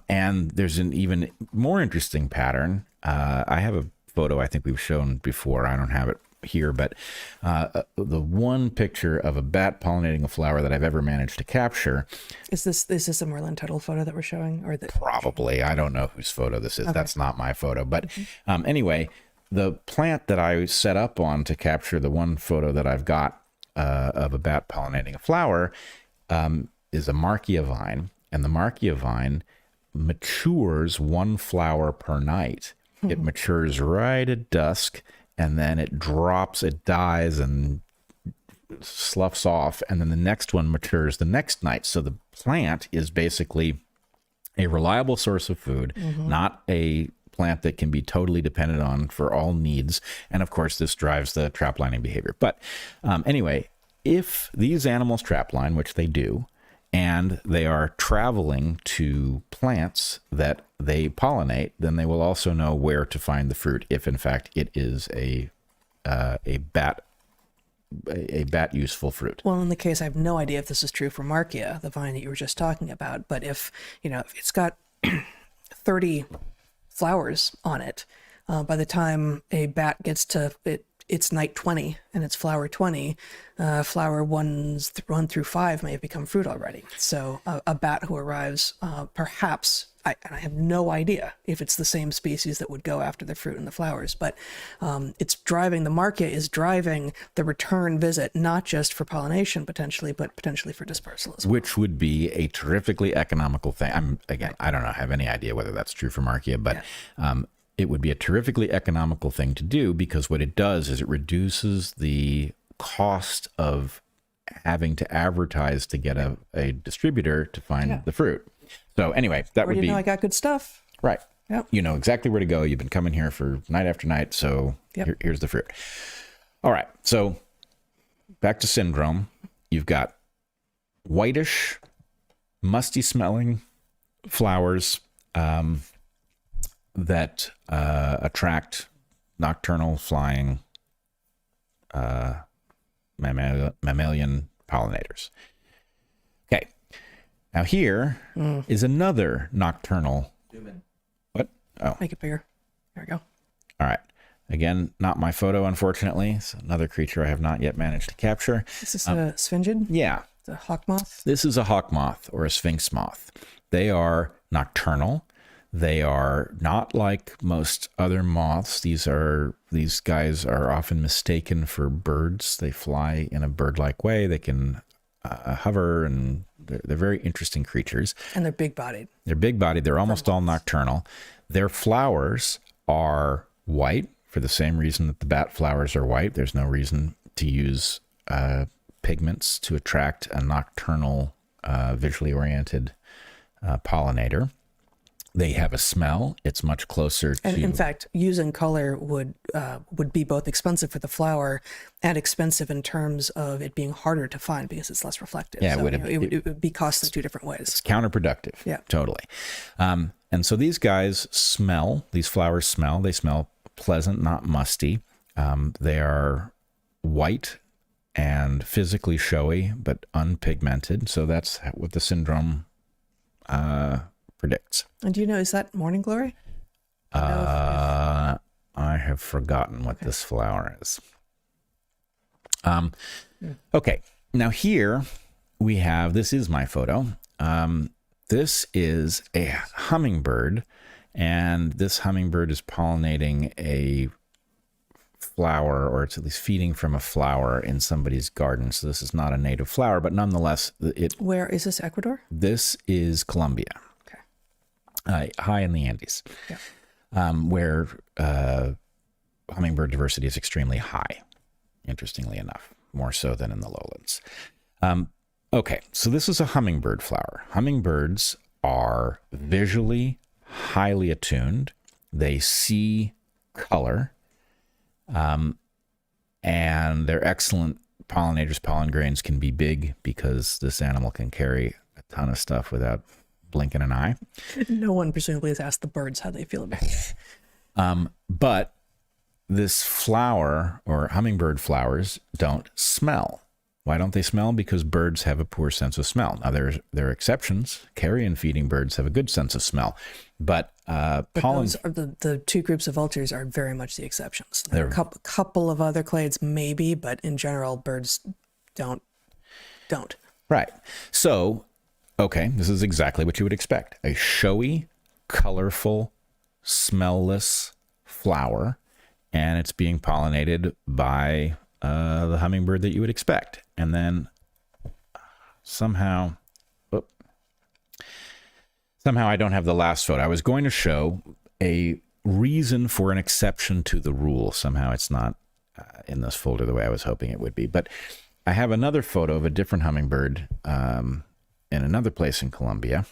And there's an even more interesting pattern. I have a photo I think we've shown before. I don't have it here, but the one picture of a bat pollinating a flower that I've ever managed to capture. Is this a Merlin Tuttle photo that we're showing, or that? Probably. I don't know whose photo this is. Okay. That's not my photo. But anyway, the plant that I set up on to capture the one photo that I've got of a bat pollinating a flower is a markia vine, and the markia vine matures one flower per night. It matures right at dusk, and then it drops, it dies and sloughs off, and then the next one matures the next night. So the plant is basically a reliable source of food, not a plant that can be totally dependent on for all needs. And of course, this drives the traplining behavior. But anyway, if these animals trapline, which they do, and they are traveling to plants that they pollinate, then they will also know where to find the fruit if, in fact, it is a bat useful fruit. Well, in the case, I have no idea if this is true for markia, the vine that you were just talking about. But if it's got 30 flowers on it, by the time a bat gets to it's night 20 and it's flower 20, flower 1 through 5 may have become fruit already. So a bat who arrives, perhaps, I have no idea if it's the same species that would go after the fruit and the flowers, but it's driving, the markia is driving the return visit, not just for pollination potentially, but potentially for dispersal as well. Which would be a terrifically economical thing. I don't know, have any idea whether that's true for markia, but it would be a terrifically economical thing to do, because what it does is it reduces the cost of having to advertise to get a distributor to find the fruit. So anyway, that would be... I got good stuff. Right. Yep. You know exactly where to go. You've been coming here for night after night. So here's the fruit. All right. So back to syndrome. You've got whitish, musty smelling flowers that attract nocturnal flying mammalian pollinators. Okay. Now here is another nocturnal. What? Oh. Make it bigger. There we go. All right. Again, not my photo, unfortunately. It's another creature I have not yet managed to capture. Is this a sphingid? Yeah. It's a hawk moth? This is a hawk moth or a sphinx moth. They are nocturnal. They are not like most other moths. These guys are often mistaken for birds. They fly in a bird-like way. They can hover, and they're very interesting creatures. And they're big-bodied. They're big-bodied. They're almost all nocturnal. Their flowers are white for the same reason that the bat flowers are white. There's no reason to use pigments to attract a nocturnal, visually oriented pollinator. They have a smell. It's much closer to... And in fact, using color would be both expensive for the flower and expensive in terms of it being harder to find because it's less reflective. Yeah, so, it would be costly two different ways. It's counterproductive. Yeah. Totally. And so these guys smell, these flowers smell. They smell pleasant, not musty. They are white and physically showy, but unpigmented. So that's what the syndrome predicts. And do you know, is that morning glory? I have forgotten what this flower is. Okay. Now here we have, this is my photo. This is a hummingbird, and this hummingbird is pollinating a flower, or it's at least feeding from a flower in somebody's garden. So this is not a native flower, but nonetheless, Where is this, Ecuador? This is Colombia. High in the Andes, where hummingbird diversity is extremely high, interestingly enough, more so than in the lowlands. Okay, so this is a hummingbird flower. Hummingbirds are visually highly attuned. They see color, and they're excellent pollinators. Pollen grains can be big because this animal can carry a ton of stuff without blinking an eye. No one presumably has asked the birds how they feel about it. But this flower, or hummingbird flowers, don't smell. Why don't they smell? Because birds have a poor sense of smell. Now, there are exceptions. Carrion feeding birds have a good sense of smell. But pollen... Those are the two groups of vultures are very much the exceptions. There are a couple of other clades, maybe, but in general, birds don't. Right. So... okay, this is exactly what you would expect. A showy, colorful, smellless flower, and it's being pollinated by the hummingbird that you would expect. And then somehow I don't have the last photo. I was going to show a reason for an exception to the rule. Somehow it's not in this folder the way I was hoping it would be. But I have another photo of a different hummingbird in another place in Colombia,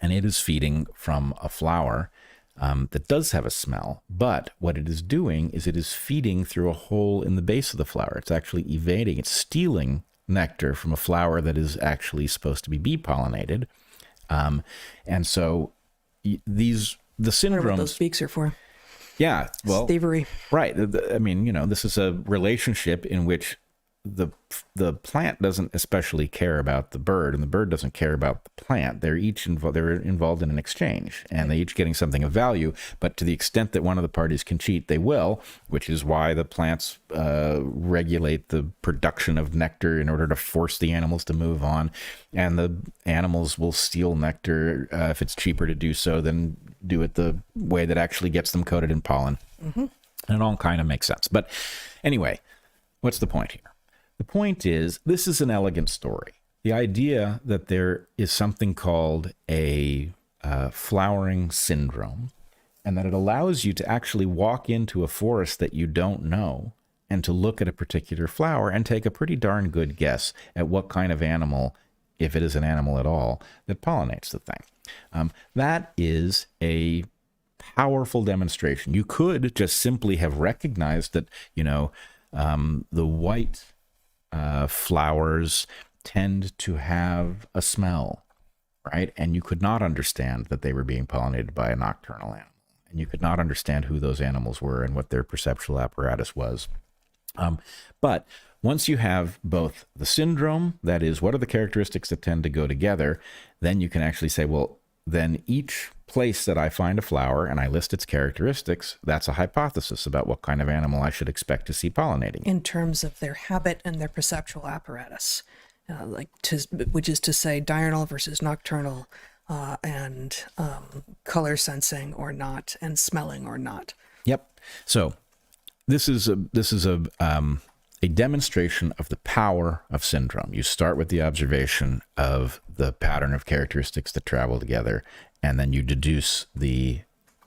and it is feeding from a flower that does have a smell, but what it is doing is it is feeding through a hole in the base of the flower. It's actually evading, it's stealing nectar from a flower that is actually supposed to be bee pollinated. And so the syndromes... what those beaks are for. Yeah, well... thievery. Right. I mean, this is a relationship in which the plant doesn't especially care about the bird, and the bird doesn't care about the plant. They're each involved in an exchange, and they each getting something of value. But to the extent that one of the parties can cheat, they will, which is why the plants regulate the production of nectar in order to force the animals to move on. And the animals will steal nectar if it's cheaper to do so than do it the way that actually gets them coated in pollen. Mm-hmm. And it all kind of makes sense. But anyway, what's the point here? The point is, this is an elegant story. The idea that there is something called a flowering syndrome, and that it allows you to actually walk into a forest that you don't know and to look at a particular flower and take a pretty darn good guess at what kind of animal, if it is an animal at all, that pollinates the thing. That is a powerful demonstration. You could just simply have recognized that, the white flowers tend to have a smell, right? And you could not understand that they were being pollinated by a nocturnal animal. And you could not understand who those animals were and what their perceptual apparatus was. But once you have both the syndrome, that is, what are the characteristics that tend to go together, then you can actually say, well, then each place that I find a flower and I list its characteristics, that's a hypothesis about what kind of animal I should expect to see pollinating. In terms of their habit and their perceptual apparatus, which is to say diurnal versus nocturnal, and color sensing or not, and smelling or not. Yep. So this is a demonstration of the power of syndrome. You start with the observation of the pattern of characteristics that travel together, and then you deduce the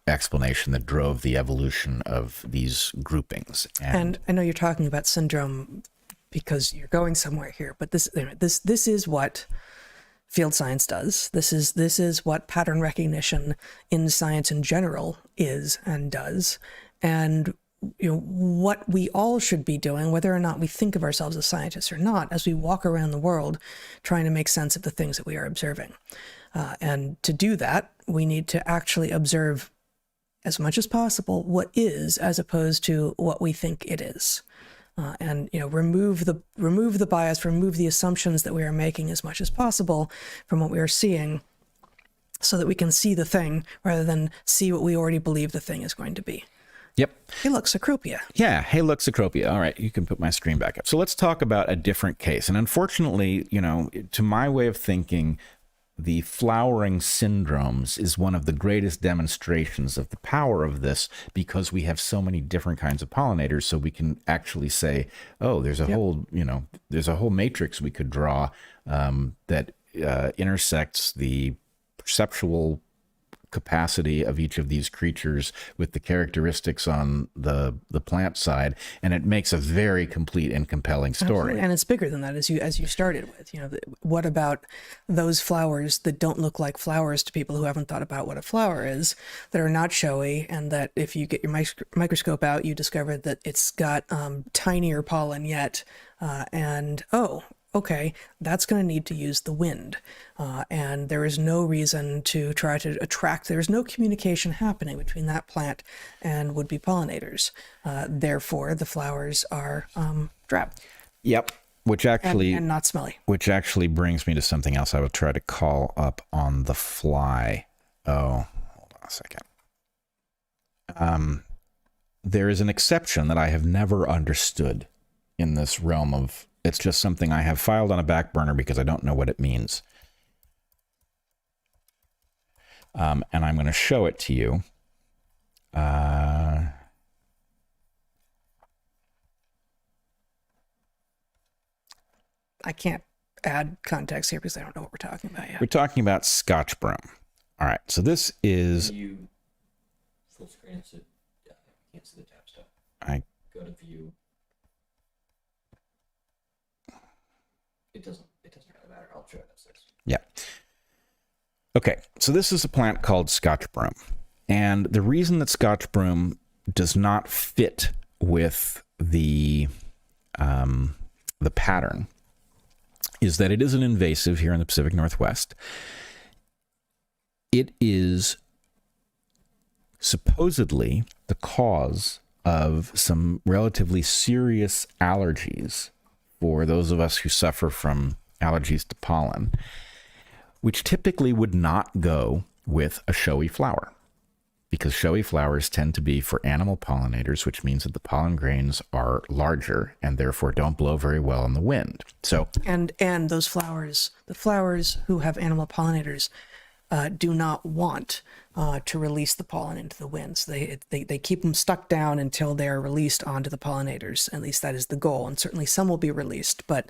explanation that drove the evolution of these groupings. And I know you're talking about syndrome because you're going somewhere here, but this is what field science does. This is what pattern recognition in science in general is and does. And what we all should be doing, whether or not we think of ourselves as scientists or not, as we walk around the world trying to make sense of the things that we are observing. And to do that, we need to actually observe as much as possible what is, as opposed to what we think it is. And remove the bias, remove the assumptions that we are making as much as possible from what we are seeing, so that we can see the thing rather than see what we already believe the thing is going to be. Yep. Hey, look, Cecropia. Yeah. Hey, look, Cecropia. All right. You can put my screen back up. So let's talk about a different case. And unfortunately, to my way of thinking, the flowering syndromes is one of the greatest demonstrations of the power of this, because we have so many different kinds of pollinators. So we can actually say, oh, there's a whole, there's a whole matrix we could draw that intersects the perceptual capacity of each of these creatures with the characteristics on the plant side, and it makes a very complete and compelling story. Absolutely. And it's bigger than that, as you started with. What about those flowers that don't look like flowers to people who haven't thought about what a flower is, that are not showy, and that if you get your microscope out, you discover that it's got tinier pollen yet, okay, that's going to need to use the wind. And there is no reason to try to attract, there's no communication happening between that plant and would-be pollinators. Therefore, the flowers are drab. Yep. Which actually... And not smelly. Which actually brings me to something else I will try to call up on the fly. Oh, hold on a second. There is an exception that I have never understood in this realm of... It's just something I have filed on a back burner because I don't know what it means. And I'm going to show it to you. I can't add context here because I don't know what we're talking about yet. We're talking about Scotch broom. All right, so this is... You full screen it so you can't see the tab stuff. I go to view. It doesn't really matter. I'll show it as this. Yeah. Okay, so this is a plant called Scotch broom. And the reason that Scotch broom does not fit with the pattern is that it is an invasive here in the Pacific Northwest. It is supposedly the cause of some relatively serious allergies for those of us who suffer from allergies to pollen, which typically would not go with a showy flower, because showy flowers tend to be for animal pollinators, which means that the pollen grains are larger and therefore don't blow very well in the wind. So and those flowers, the flowers who have animal pollinators, do not want to release the pollen into the winds. They keep them stuck down until they're released onto the pollinators. At least that is the goal. And certainly some will be released. But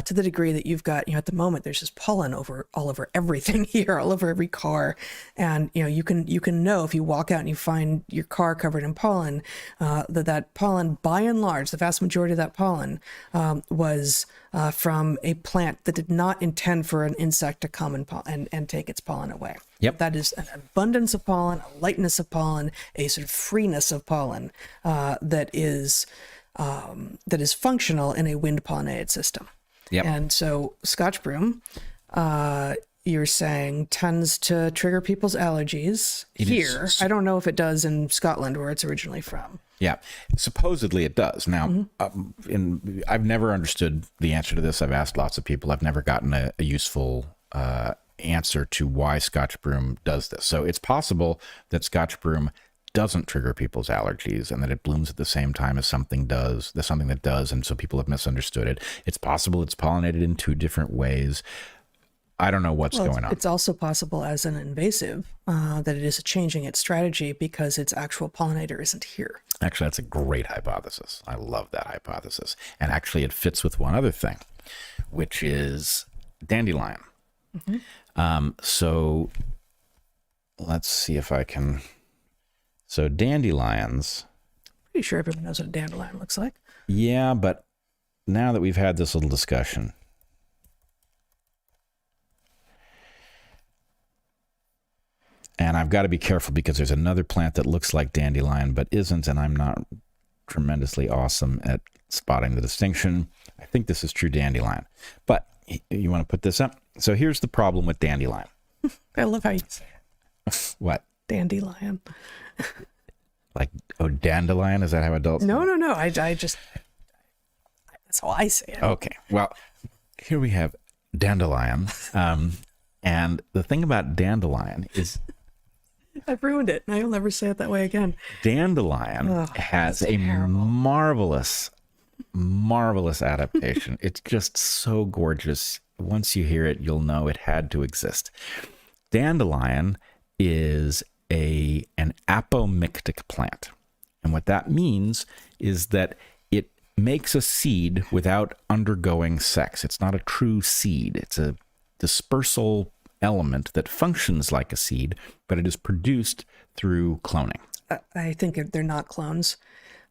to the degree that you've got, at the moment, there's just pollen all over everything here, all over every car. And, you can know if you walk out and you find your car covered in pollen, that pollen, by and large, the vast majority of that pollen was from a plant that did not intend for an insect to come and take its pollen away. Yep. That is an abundance of pollen, a lightness of pollen, a sort of freeness of pollen that is functional in a wind pollinated system. Yep. And so Scotch broom, you're saying, tends to trigger people's allergies here. I don't know if it does in Scotland, where it's originally from. Yeah, supposedly it does. Now, I've never understood the answer to this. I've asked lots of people. I've never gotten a useful answer to why Scotch broom does this. So it's possible that Scotch broom doesn't trigger people's allergies and that it blooms at the same time as something does. There's something that does, and so people have misunderstood it. It's possible it's pollinated in two different ways. I don't know what's going on. It's also possible as an invasive that it is changing its strategy because its actual pollinator isn't here. Actually, that's a great hypothesis. I love that hypothesis. And actually, it fits with one other thing, which is dandelion. So let's see if I can. So dandelions. Pretty sure everyone knows what a dandelion looks like. Yeah, but now that we've had this little discussion, and I've got to be careful because there's another plant that looks like dandelion but isn't, and I'm not tremendously awesome at spotting the distinction. I think this is true dandelion. But you want to put this up? So here's the problem with dandelion. I love how you say it. What? Dandelion. Like, dandelion? Is that how adults? No. I just, that's how I say it. Okay. Well, here we have dandelion. And the thing about dandelion is, I've ruined it. I'll never say it that way again. Dandelion has a marvelous adaptation. It's just so gorgeous. Once you hear it, you'll know it had to exist. Dandelion is an apomictic plant. And what that means is that it makes a seed without undergoing sex. It's not a true seed. It's a dispersal element that functions like a seed, but it is produced through cloning. I think they're not clones.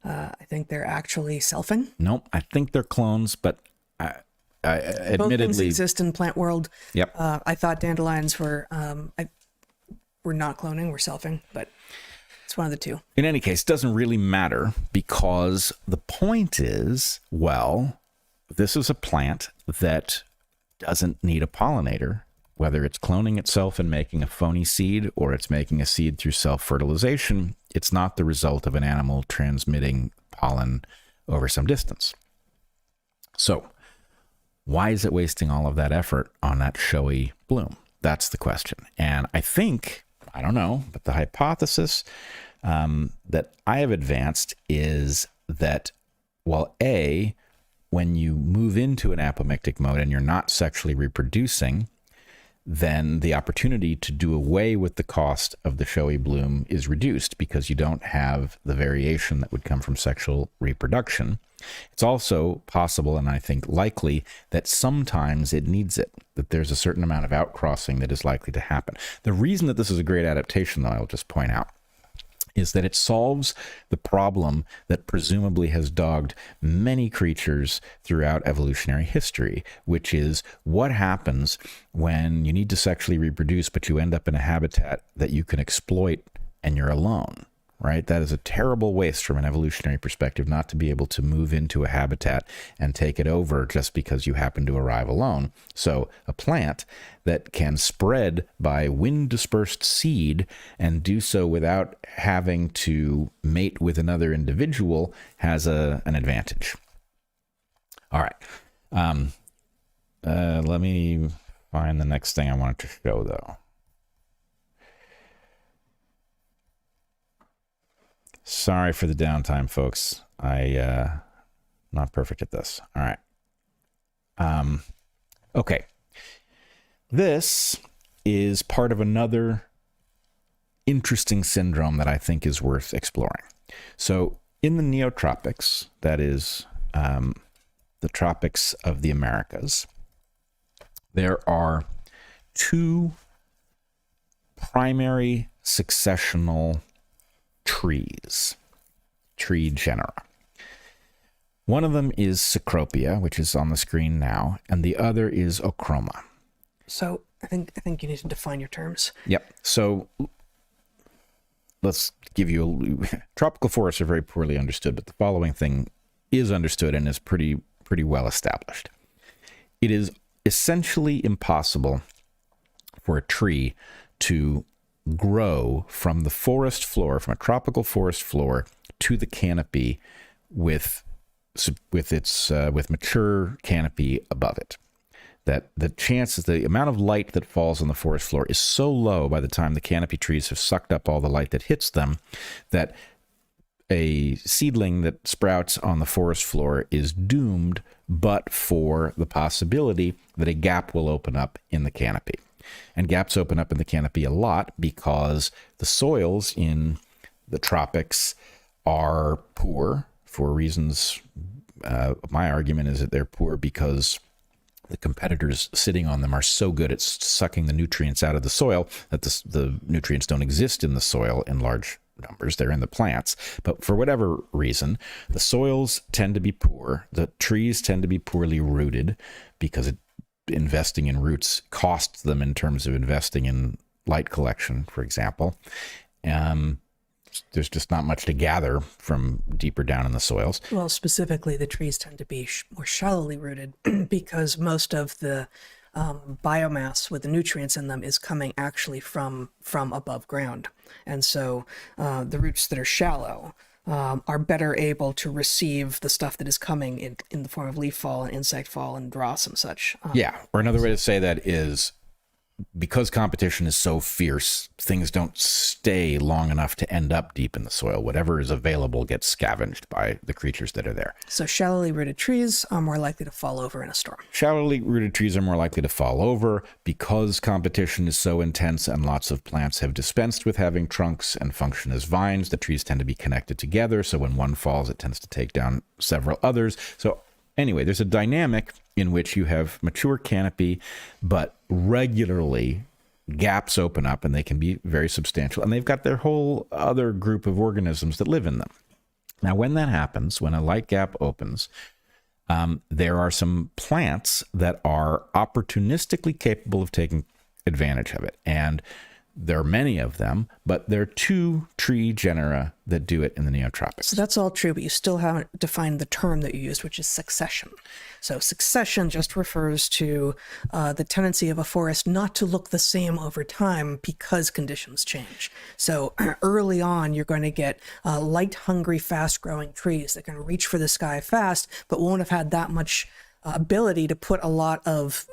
I think they're actually selfing. Nope, I think they're clones, but admittedly, both things exist in plant world. Yep. I thought dandelions were not cloning, were selfing, but it's one of the two. In any case, it doesn't really matter because the point is, well, this is a plant that doesn't need a pollinator, whether it's cloning itself and making a phony seed or it's making a seed through self-fertilization. It's not the result of an animal transmitting pollen over some distance. So why is it wasting all of that effort on that showy bloom? That's the question. And I think, I don't know, but the hypothesis that I have advanced is that, well, when you move into an apomictic mode and you're not sexually reproducing, then the opportunity to do away with the cost of the showy bloom is reduced because you don't have the variation that would come from sexual reproduction. It's also possible, and I think likely, that sometimes it needs it, that there's a certain amount of outcrossing that is likely to happen. The reason that this is a great adaptation, though, I'll just point out, is that it solves the problem that presumably has dogged many creatures throughout evolutionary history, which is what happens when you need to sexually reproduce, but you end up in a habitat that you can exploit and you're alone, right? That is a terrible waste from an evolutionary perspective, not to be able to move into a habitat and take it over just because you happen to arrive alone. So a plant that can spread by wind-dispersed seed and do so without having to mate with another individual has an advantage. All right. Let me find the next thing I wanted to show, though. Sorry for the downtime, folks. Not perfect at this. All right. Okay. This is part of another interesting syndrome that I think is worth exploring. So in the neotropics, that is the tropics of the Americas, there are two primary successional trees, tree genera. One of them is Cecropia, which is on the screen now, and the other is Ochroma. So I think you need to define your terms. Yep. So let's give you tropical forests are very poorly understood, but the following thing is understood and is pretty well established. It is essentially impossible for a tree to grow from the forest floor, from a tropical forest floor to the canopy with mature canopy above it. That the chances, the amount of light that falls on the forest floor is so low by the time the canopy trees have sucked up all the light that hits them, that a seedling that sprouts on the forest floor is doomed, but for the possibility that a gap will open up in the canopy. And gaps open up in the canopy a lot because the soils in the tropics are poor for reasons. My argument is that they're poor because the competitors sitting on them are so good at sucking the nutrients out of the soil that the nutrients don't exist in the soil in large numbers. They're in the plants. But for whatever reason, the soils tend to be poor. The trees tend to be poorly rooted because investing in roots costs them in terms of investing in light collection, for example. There's just not much to gather from deeper down in the soils. Well, specifically, the trees tend to be more shallowly rooted because most of the biomass with the nutrients in them is coming actually from above ground. And so the roots that are shallow are better able to receive the stuff that is coming in the form of leaf fall and insect fall and dross and such. Yeah, or another way to say that is because competition is so fierce, things don't stay long enough to end up deep in the soil. Whatever is available gets scavenged by the creatures that are there. So shallowly rooted trees are more likely to fall over in a storm. Shallowly rooted trees are more likely to fall over because competition is so intense and lots of plants have dispensed with having trunks and function as vines. The trees tend to be connected together, so when one falls, it tends to take down several others. So anyway, there's a dynamic in which you have mature canopy, but regularly gaps open up and they can be very substantial. And they've got their whole other group of organisms that live in them. Now, when that happens, when a light gap opens, there are some plants that are opportunistically capable of taking advantage of it. And there are many of them, but there are two tree genera that do it in the neotropics. So that's all true, but you still haven't defined the term that you used, which is succession. So succession just refers to the tendency of a forest not to look the same over time because conditions change. So early on, you're going to get light-hungry, fast-growing trees that can reach for the sky fast, but won't have had that much ability to put a lot of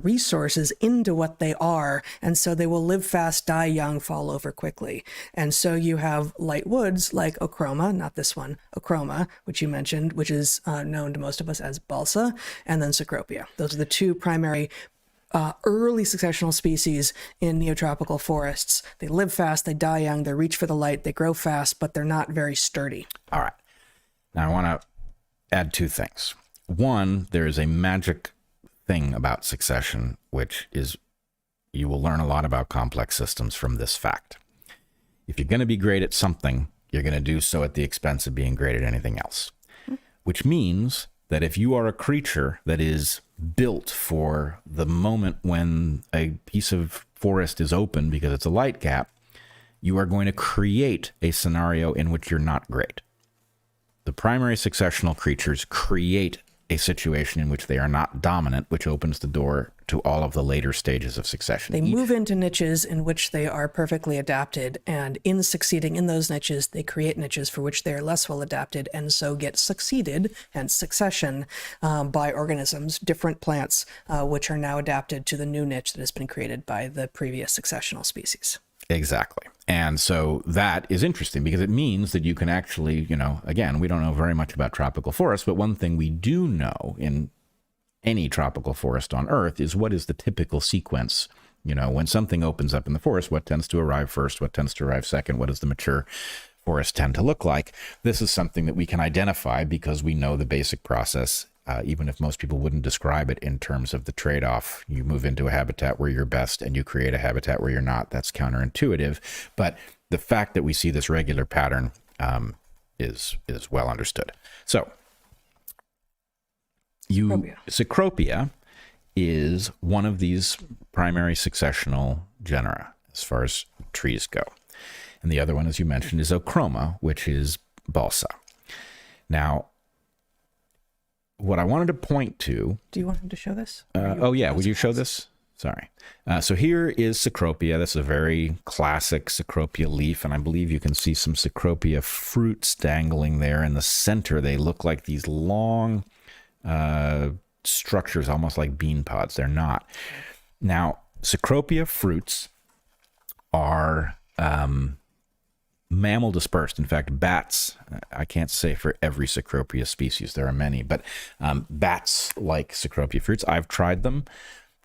resources into what they are, and so they will live fast, die young, fall over quickly. And so you have light woods like Ochroma, not this one, Ochroma, which you mentioned, which is known to most of us as balsa, and then Cecropia. Those are the two primary early successional species in neotropical forests. They live fast, they die young, they reach for the light, they grow fast, but they're not very sturdy. All right. Now I want to add two things. One, there is a magic thing about succession, which is you will learn a lot about complex systems from this fact. If you're going to be great at something, you're going to do so at the expense of being great at anything else, which means that if you are a creature that is built for the moment when a piece of forest is open because it's a light gap, you are going to create a scenario in which you're not great. The primary successional creatures create a situation in which they are not dominant, which opens the door to all of the later stages of succession. They move into niches in which they are perfectly adapted, and in succeeding in those niches, they create niches for which they are less well adapted, and so get succeeded, hence succession, by organisms, different plants, which are now adapted to the new niche that has been created by the previous successional species. Exactly. And so that is interesting because it means that you can actually, again, we don't know very much about tropical forests, but one thing we do know in any tropical forest on Earth is what is the typical sequence When something opens up in the forest, what tends to arrive first? What tends to arrive second? What does the mature forest tend to look like? This is something that we can identify because we know the basic process, even if most people wouldn't describe it in terms of the trade-off. You move into a habitat where you're best and you create a habitat where you're not. That's counterintuitive. But the fact that we see this regular pattern is well understood. So Cecropia is one of these primary successional genera as far as trees go. And the other one, as you mentioned, is Ochroma, which is balsa. Now, what I wanted to point to... Do you want him to show this? Would you show this? Sorry. So here is Cecropia. This is a very classic Cecropia leaf, and I believe you can see some Cecropia fruits dangling there in the center. They look like these long structures, almost like bean pods. They're not. Now, Cecropia fruits are mammal dispersed. In fact, bats, I can't say for every Cecropia species, there are many, but bats like Cecropia fruits. I've tried them.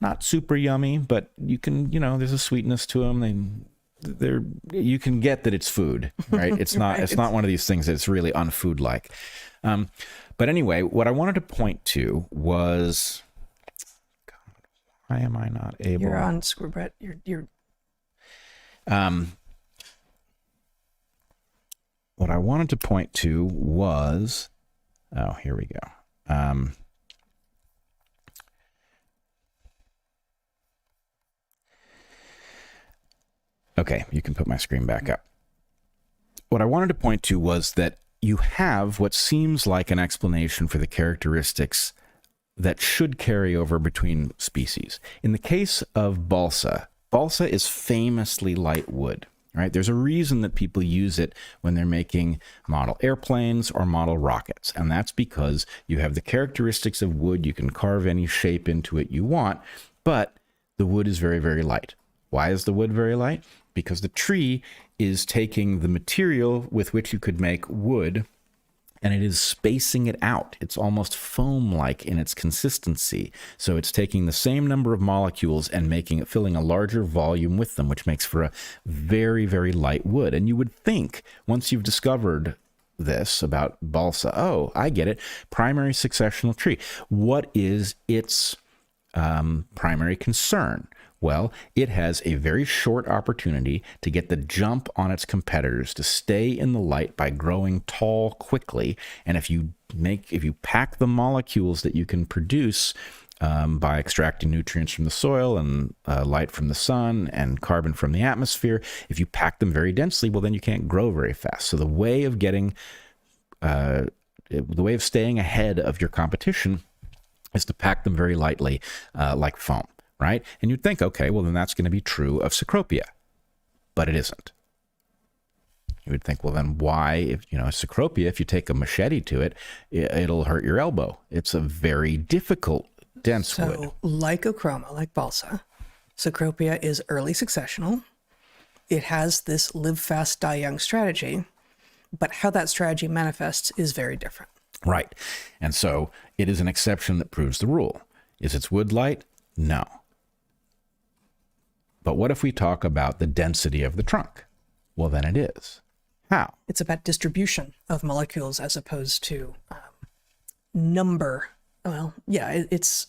Not super yummy, but you can, there's a sweetness to them. You can get that it's food, right? It's not, it's not one of these things that's really unfood-like. But anyway, what I wanted to point to was, God, why am I not able? You're on screw, Bret. You're. What I wanted to point to was, here we go. Okay, you can put my screen back up. What I wanted to point to was that you have what seems like an explanation for the characteristics that should carry over between species. In the case of balsa, balsa is famously light wood, right? There's a reason that people use it when they're making model airplanes or model rockets, and that's because you have the characteristics of wood. You can carve any shape into it you want, but the wood is very, very light. Why is the wood very light? Because the tree is taking the material with which you could make wood and it is spacing it out. It's almost foam-like in its consistency. So it's taking the same number of molecules and filling a larger volume with them, which makes for a very, very light wood. And you would think, once you've discovered this about balsa, oh, I get it, primary successional tree. What is its primary concern? Well, it has a very short opportunity to get the jump on its competitors, to stay in the light by growing tall quickly. And if you pack the molecules that you can produce by extracting nutrients from the soil and light from the sun and carbon from the atmosphere, if you pack them very densely, well, then you can't grow very fast. So the way of staying ahead of your competition is to pack them very lightly, like foam. Right? And you'd think, okay, well, then that's going to be true of Cecropia. But it isn't. You would think, well, then why, if Cecropia, if you take a machete to it, it'll hurt your elbow. It's a very difficult, dense wood. So, like Ochroma, like balsa, Cecropia is early successional. It has this live fast, die young strategy, but how that strategy manifests is very different. Right. And so it is an exception that proves the rule. Is its wood light? No. But what if we talk about the density of the trunk? Well, then it is. How? It's about distribution of molecules as opposed to number. Well, yeah, it's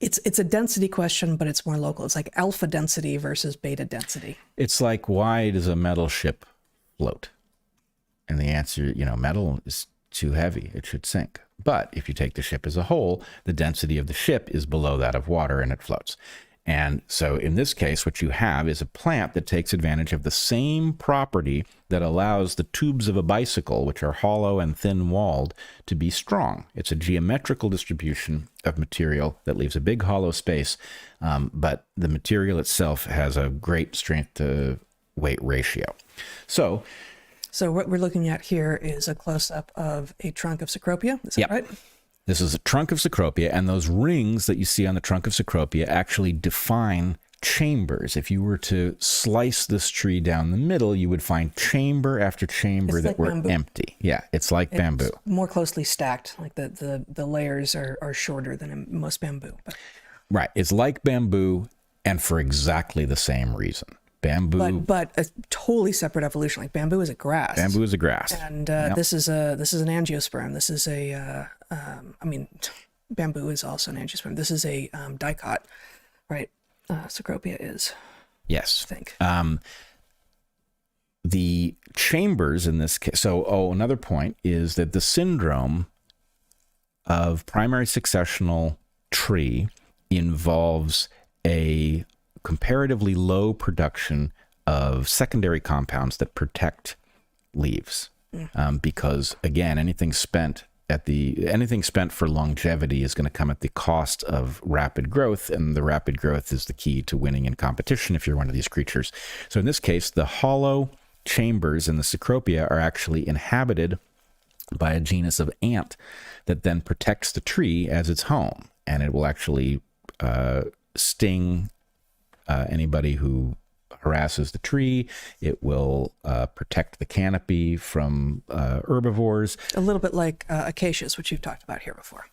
a density question, but it's more local. It's like alpha density versus beta density. It's like, why does a metal ship float? And the answer, metal is too heavy. It should sink. But if you take the ship as a whole, the density of the ship is below that of water and it floats. And so in this case, what you have is a plant that takes advantage of the same property that allows the tubes of a bicycle, which are hollow and thin-walled, to be strong. It's a geometrical distribution of material that leaves a big hollow space, but the material itself has a great strength-to-weight ratio. So what we're looking at here is a close-up of a trunk of Cecropia. Is that right? This is a trunk of Cecropia, and those rings that you see on the trunk of Cecropia actually define chambers. If you were to slice this tree down the middle, you would find chamber after chamber that were empty. Yeah, it's like bamboo. More closely stacked, like the layers are shorter than in most bamboo. But. Right. It's like bamboo, And for exactly the same reason. Bamboo. But a totally separate evolution. Like bamboo is a grass. Bamboo is a grass. And this is an angiosperm. This is a, bamboo is also an angiosperm. This is a dicot, right? Cecropia is. Yes. I think. The chambers in this case. So, another point is that the syndrome of primary successional tree involves a comparatively low production of secondary compounds that protect leaves. Because again, anything spent for longevity is going to come at the cost of rapid growth, and the rapid growth is the key to winning in competition if you're one of these creatures. So in this case, the hollow chambers in the Cecropia are actually inhabited by a genus of ant that then protects the tree as its home, and it will actually sting anybody who harasses the tree. It will protect the canopy from herbivores. A little bit like acacias, which you've talked about here before.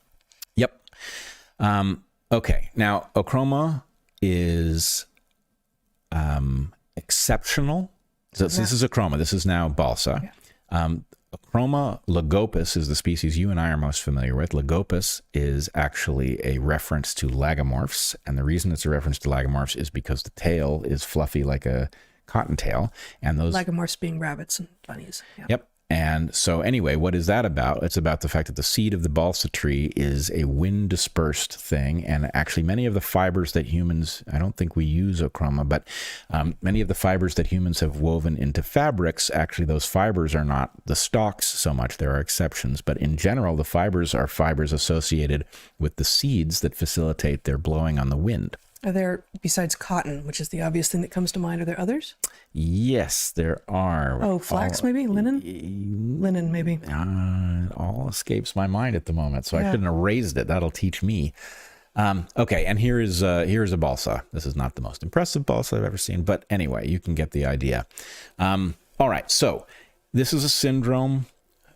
Yep. Okay. Now, Ochroma is exceptional. So this is Ochroma. This is now Balsa. Yeah. Ochroma lagopus is the species you and I are most familiar with. Lagopus is actually a reference to lagomorphs, and the reason it's a reference to lagomorphs is because the tail is fluffy like a cottontail, and those lagomorphs being rabbits and bunnies. Yeah. Yep. And so anyway, what is that about? It's about the fact that the seed of the balsa tree is a wind dispersed thing. And actually many of the fibers that humans, I don't think we use Ochroma, but many of the fibers that humans have woven into fabrics, actually those fibers are not the stalks so much. There are exceptions, but in general, the fibers are fibers associated with the seeds that facilitate their blowing on the wind. Are there, besides cotton, which is the obvious thing that comes to mind, are there others? Yes, there are. Oh, flax maybe? Linen? Linen maybe. It all escapes my mind at the moment, so I shouldn't have raised it. That'll teach me. Okay, and here is a balsa. This is not the most impressive balsa I've ever seen, but anyway, you can get the idea. All right, so this is a syndrome,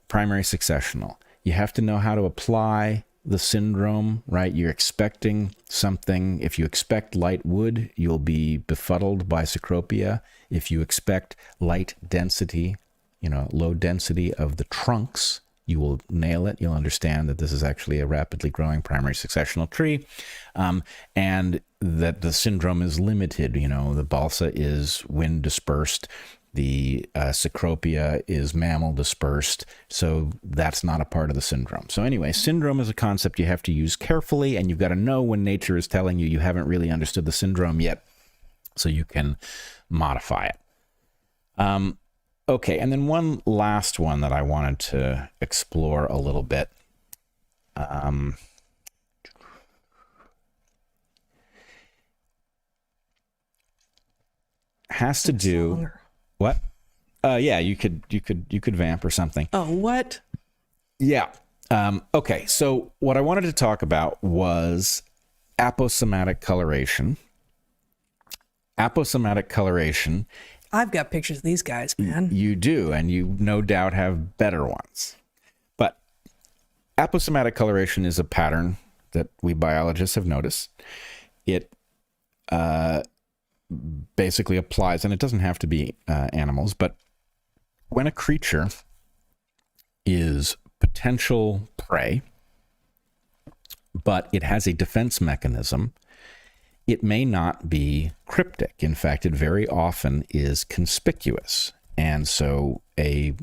primary successional. You have to know how to apply the syndrome, right? You're expecting something. If you expect light wood, you'll be befuddled by Cecropia. If you expect light density, low density of the trunks, you will nail it. You'll understand that this is actually a rapidly growing primary successional tree, and that the syndrome is limited. The balsa is wind dispersed. The Cecropia is mammal dispersed, so that's not a part of the syndrome. So anyway, syndrome is a concept you have to use carefully, and you've got to know when nature is telling you haven't really understood the syndrome yet, so you can modify it. Okay, and then one last one that I wanted to explore a little bit. Has to do... Longer. What? Yeah, you could vamp or something. Oh, what? Yeah. Okay, so what I wanted to talk about was aposematic coloration. Aposematic coloration. I've got pictures of these guys, man. You do, and you no doubt have better ones. But aposematic coloration is a pattern that we biologists have noticed. It basically applies, and it doesn't have to be animals, but when a creature is potential prey, but it has a defense mechanism, it may not be cryptic. In fact, it very often is conspicuous. And so a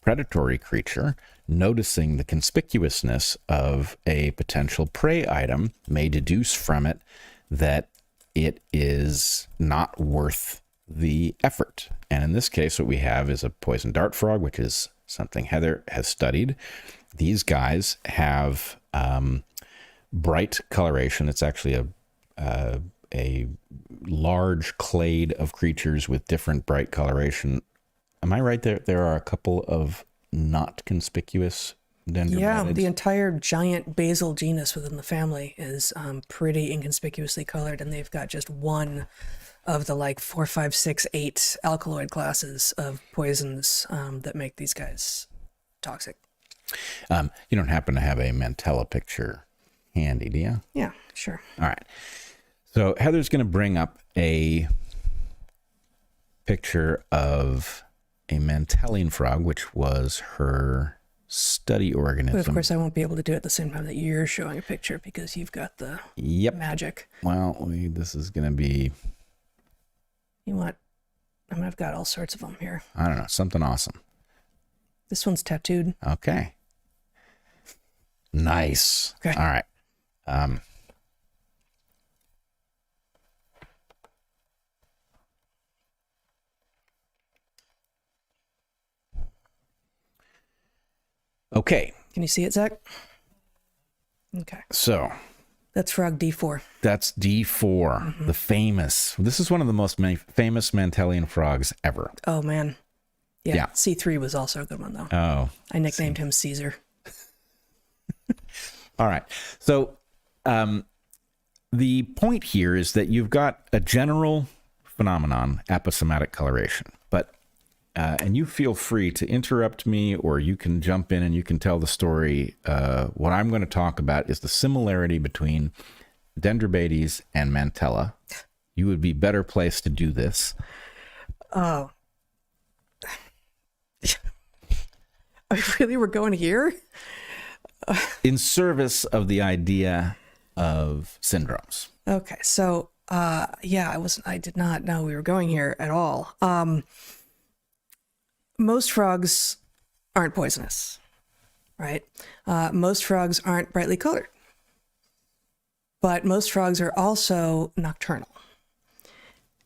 predatory creature, noticing the conspicuousness of a potential prey item, may deduce from it that it is not worth the effort. And in this case, what we have is a poison dart frog, which is something Heather has studied. These guys have bright coloration. It's actually a large clade of creatures with different bright coloration. Am I right there? There are a couple of not conspicuous dendromatids. Yeah, the entire giant basil genus within the family is pretty inconspicuously colored, and they've got just one of the 4, 5, 6, 8 alkaloid classes of poisons that make these guys toxic. You don't happen to have a Mantella picture handy, do you? Yeah, sure. All right. So Heather's going to bring up a picture of a Mantellian frog, which was her study organism. But of course, I won't be able to do it at the same time that you're showing a picture because you've got the magic. Well, this is going to be... You want... I mean, I've got all sorts of them here. I don't know, something awesome. This one's tattooed. Okay. Nice. Okay. All right. Okay. Can you see it, Zach? Okay. So that's frog D4. That's D4, the famous. This is one of the most famous Mantellian frogs ever. Oh, man. Yeah. C3 was also a good one, though. Oh. I nicknamed him Caesar. All right. So the point here is that you've got a general phenomenon, aposematic coloration, but and you feel free to interrupt me, or you can jump in and you can tell the story. What I'm going to talk about is the similarity between Dendrobates and Mantella. You would be better placed to do this. Oh. I really were going here? In service of the idea of syndromes. Okay, so I did not know we were going here at all. Most frogs aren't poisonous, right? Most frogs aren't brightly colored, but most frogs are also nocturnal.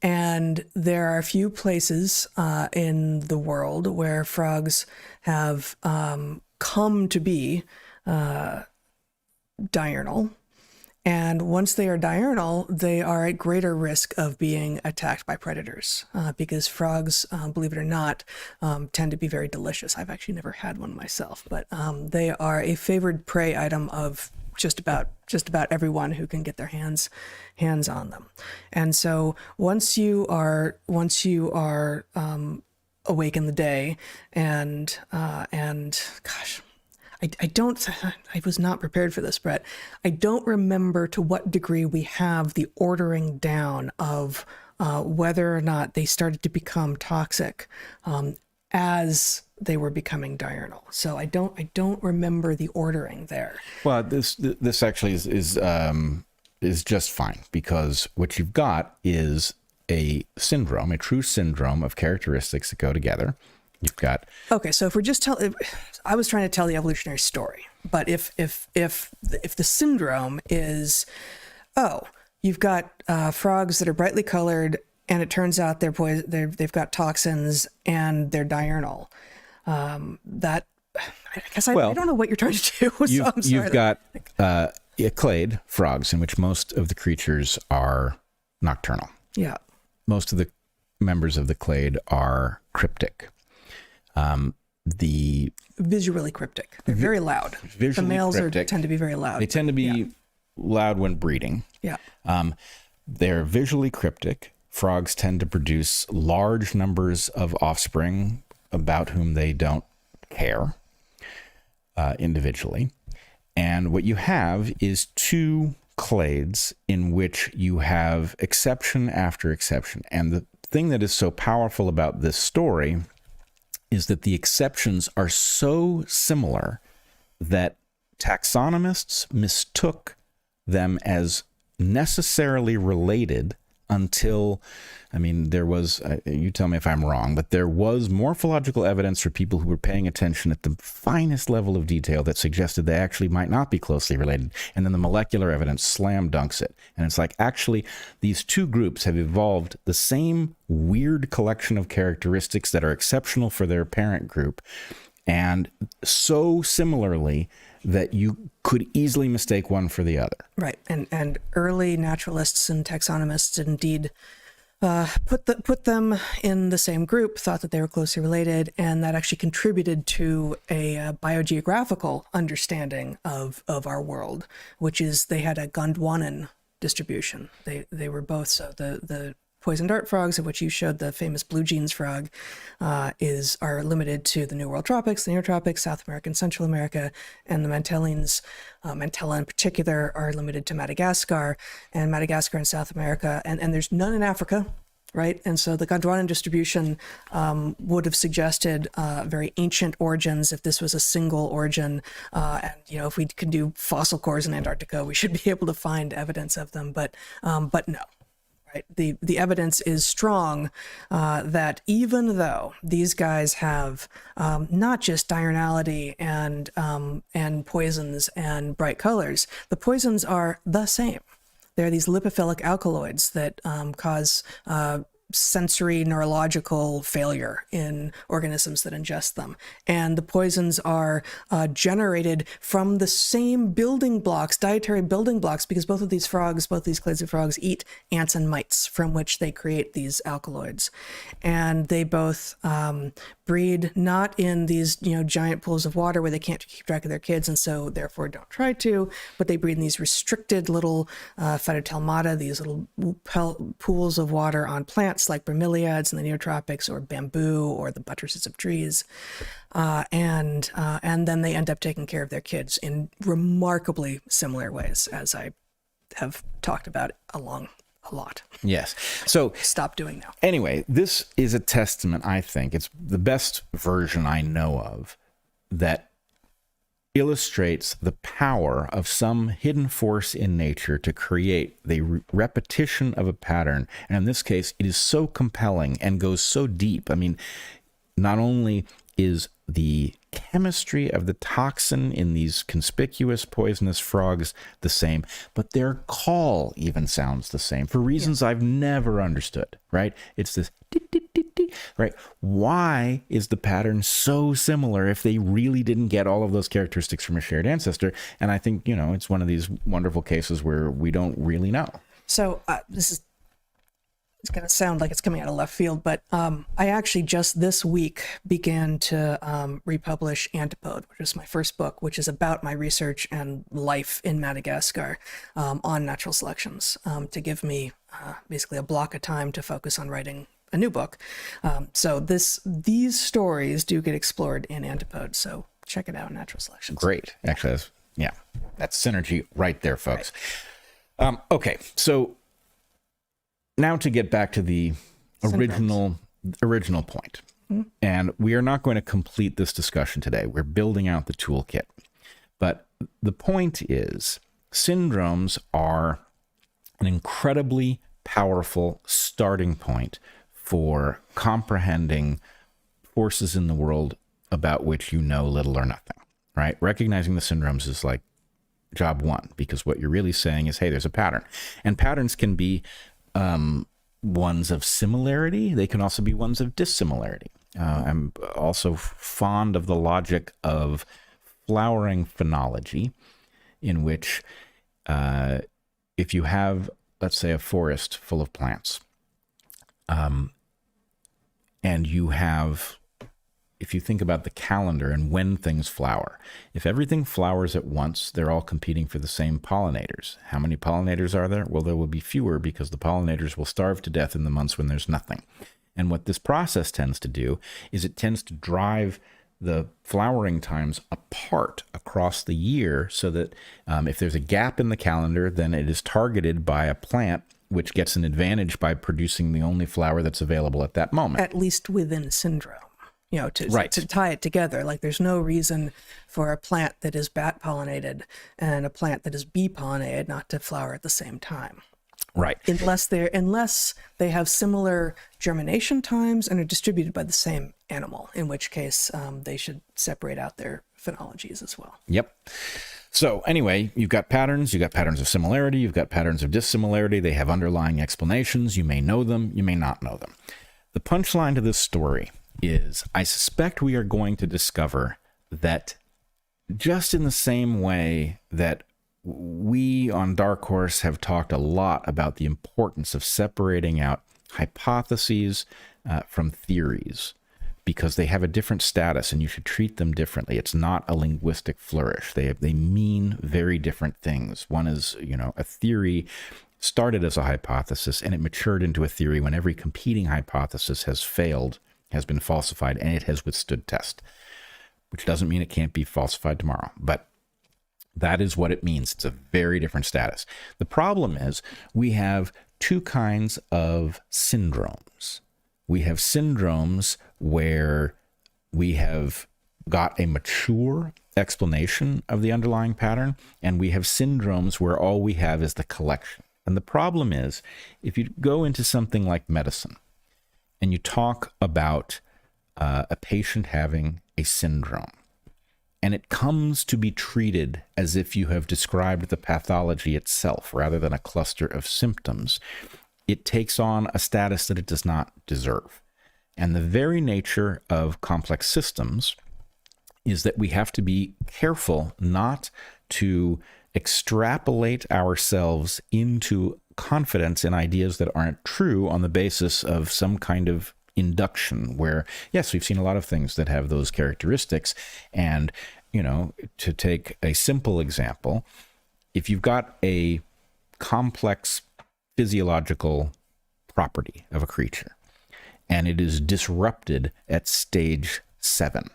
And there are a few places in the world where frogs have come to be diurnal. And once they are diurnal, they are at greater risk of being attacked by predators because frogs, believe it or not, tend to be very delicious. I've actually never had one myself, but they are a favored prey item of just about everyone who can get their hands on them. And so once you are awake in the day and gosh, I was not prepared for this, Brett. I don't remember to what degree we have the ordering down of whether or not they started to become toxic as they were becoming diurnal. So I don't remember the ordering there. Well, this actually is just fine, because what you've got is a syndrome, a true syndrome of characteristics that go together. You've got... Okay, so if we're just I was trying to tell the evolutionary story, but if the syndrome is, you've got frogs that are brightly colored, and it turns out they've got toxins and they're diurnal. I don't know what you're trying to do. So I'm sorry. You've got clade frogs, in which most of the creatures are nocturnal. Yeah. Most of the members of the clade are cryptic. The visually cryptic. They're very loud. The males tend to be very loud. They tend to be loud when breeding. Yeah. They're visually cryptic. Frogs tend to produce large numbers of offspring about whom they don't care individually. And what you have is two clades in which you have exception after exception. And the thing that is so powerful about this story is that the exceptions are so similar that taxonomists mistook them as necessarily related until, there was, you tell me if I'm wrong, but there was morphological evidence for people who were paying attention at the finest level of detail that suggested they actually might not be closely related. And then the molecular evidence slam dunks it. And it's like, actually, these two groups have evolved the same weird collection of characteristics that are exceptional for their parent group, and so similarly that you could easily mistake one for the other. Right. And early naturalists and taxonomists indeed put them in the same group, thought that they were closely related, and that actually contributed to a biogeographical understanding of our world, which is they had a Gondwanan distribution. They were both, so the poison dart frogs, of which you showed the famous blue jeans frog, are limited to the New World tropics, the near tropics, South America and Central America, and the Mantellines, Mantella in particular, are limited to Madagascar and South America, and there's none in Africa. Right. And so the Gondwanan distribution would have suggested very ancient origins if this was a single origin. And, if we could do fossil cores in Antarctica, we should be able to find evidence of them. But no. Right. The evidence is strong that even though these guys have not just diurnality and poisons and bright colors, the poisons are the same. There are these lipophilic alkaloids that cause sensory neurological failure in organisms that ingest them. And the poisons are generated from the same building blocks, dietary building blocks, because both these clades of frogs eat ants and mites from which they create these alkaloids. And they both breed not in these giant pools of water where they can't keep track of their kids and so therefore don't try to, but they breed in these restricted little phytotelmata, these little pools of water on plants like bromeliads in the neotropics or bamboo or the buttresses of trees, and then they end up taking care of their kids in remarkably similar ways, as I have talked about a lot. Yes. So stop doing now. Anyway, this is a testament, I think. It's the best version I know of that illustrates the power of some hidden force in nature to create the repetition of a pattern. And in this case, it is so compelling and goes so deep. I mean, not only is the chemistry of the toxin in these conspicuous poisonous frogs the same, but their call even sounds the same for reasons I've never understood, right? It's this right? Why is the pattern so similar if they really didn't get all of those characteristics from a shared ancestor? And I think, it's one of these wonderful cases where we don't really know. So it's going to sound like it's coming out of left field, but I actually just this week began to republish Antipode, which is my first book, which is about my research and life in Madagascar on natural selections, to give me basically a block of time to focus on writing a new book. So these stories do get explored in Antipode, so check it out, Natural Selections. Great. Actually, that's synergy right there, folks. Right. Okay, so now to get back to the original point. Mm-hmm. And we are not going to complete this discussion today. We're building out the toolkit. But the point is, syndromes are an incredibly powerful starting point for comprehending forces in the world about which you know little or nothing, right? Recognizing the syndromes is like job one, because what you're really saying is, hey, there's a pattern. And patterns can be ones of similarity. They can also be ones of dissimilarity. I'm also fond of the logic of flowering phenology, in which if you have, let's say, a forest full of plants, and you have, if you think about the calendar and when things flower, if everything flowers at once, they're all competing for the same pollinators. How many pollinators are there? Well, there will be fewer, because the pollinators will starve to death in the months when there's nothing. And what this process tends to do is it tends to drive the flowering times apart across the year, so that if there's a gap in the calendar, then it is targeted by a plant which gets an advantage by producing the only flower that's available at that moment. At least within syndrome, to tie it together. Like, there's no reason for a plant that is bat pollinated and a plant that is bee pollinated not to flower at the same time. Right. Unless they have similar germination times and are distributed by the same animal, in which case they should separate out their phenologies as well. Yep. So anyway, you've got patterns of similarity, you've got patterns of dissimilarity. They have underlying explanations. You may know them, you may not know them. The punchline to this story is, I suspect we are going to discover that just in the same way that we on Dark Horse have talked a lot about the importance of separating out hypotheses from theories, because they have a different status and you should treat them differently. It's not a linguistic flourish. They mean very different things. One is, a theory started as a hypothesis and it matured into a theory when every competing hypothesis has failed, has been falsified, and it has withstood test, which doesn't mean it can't be falsified tomorrow, but that is what it means. It's a very different status. The problem is we have two kinds of syndromes. We have syndromes where we have got a mature explanation of the underlying pattern, and we have syndromes where all we have is the collection. And the problem is, if you go into something like medicine and you talk about a patient having a syndrome, and it comes to be treated as if you have described the pathology itself rather than a cluster of symptoms, it takes on a status that it does not deserve. And the very nature of complex systems is that we have to be careful not to extrapolate ourselves into confidence in ideas that aren't true on the basis of some kind of induction where, yes, we've seen a lot of things that have those characteristics. And, you know, to take a simple example, if you've got a complex physiological property of a creature and it is disrupted at stage 7,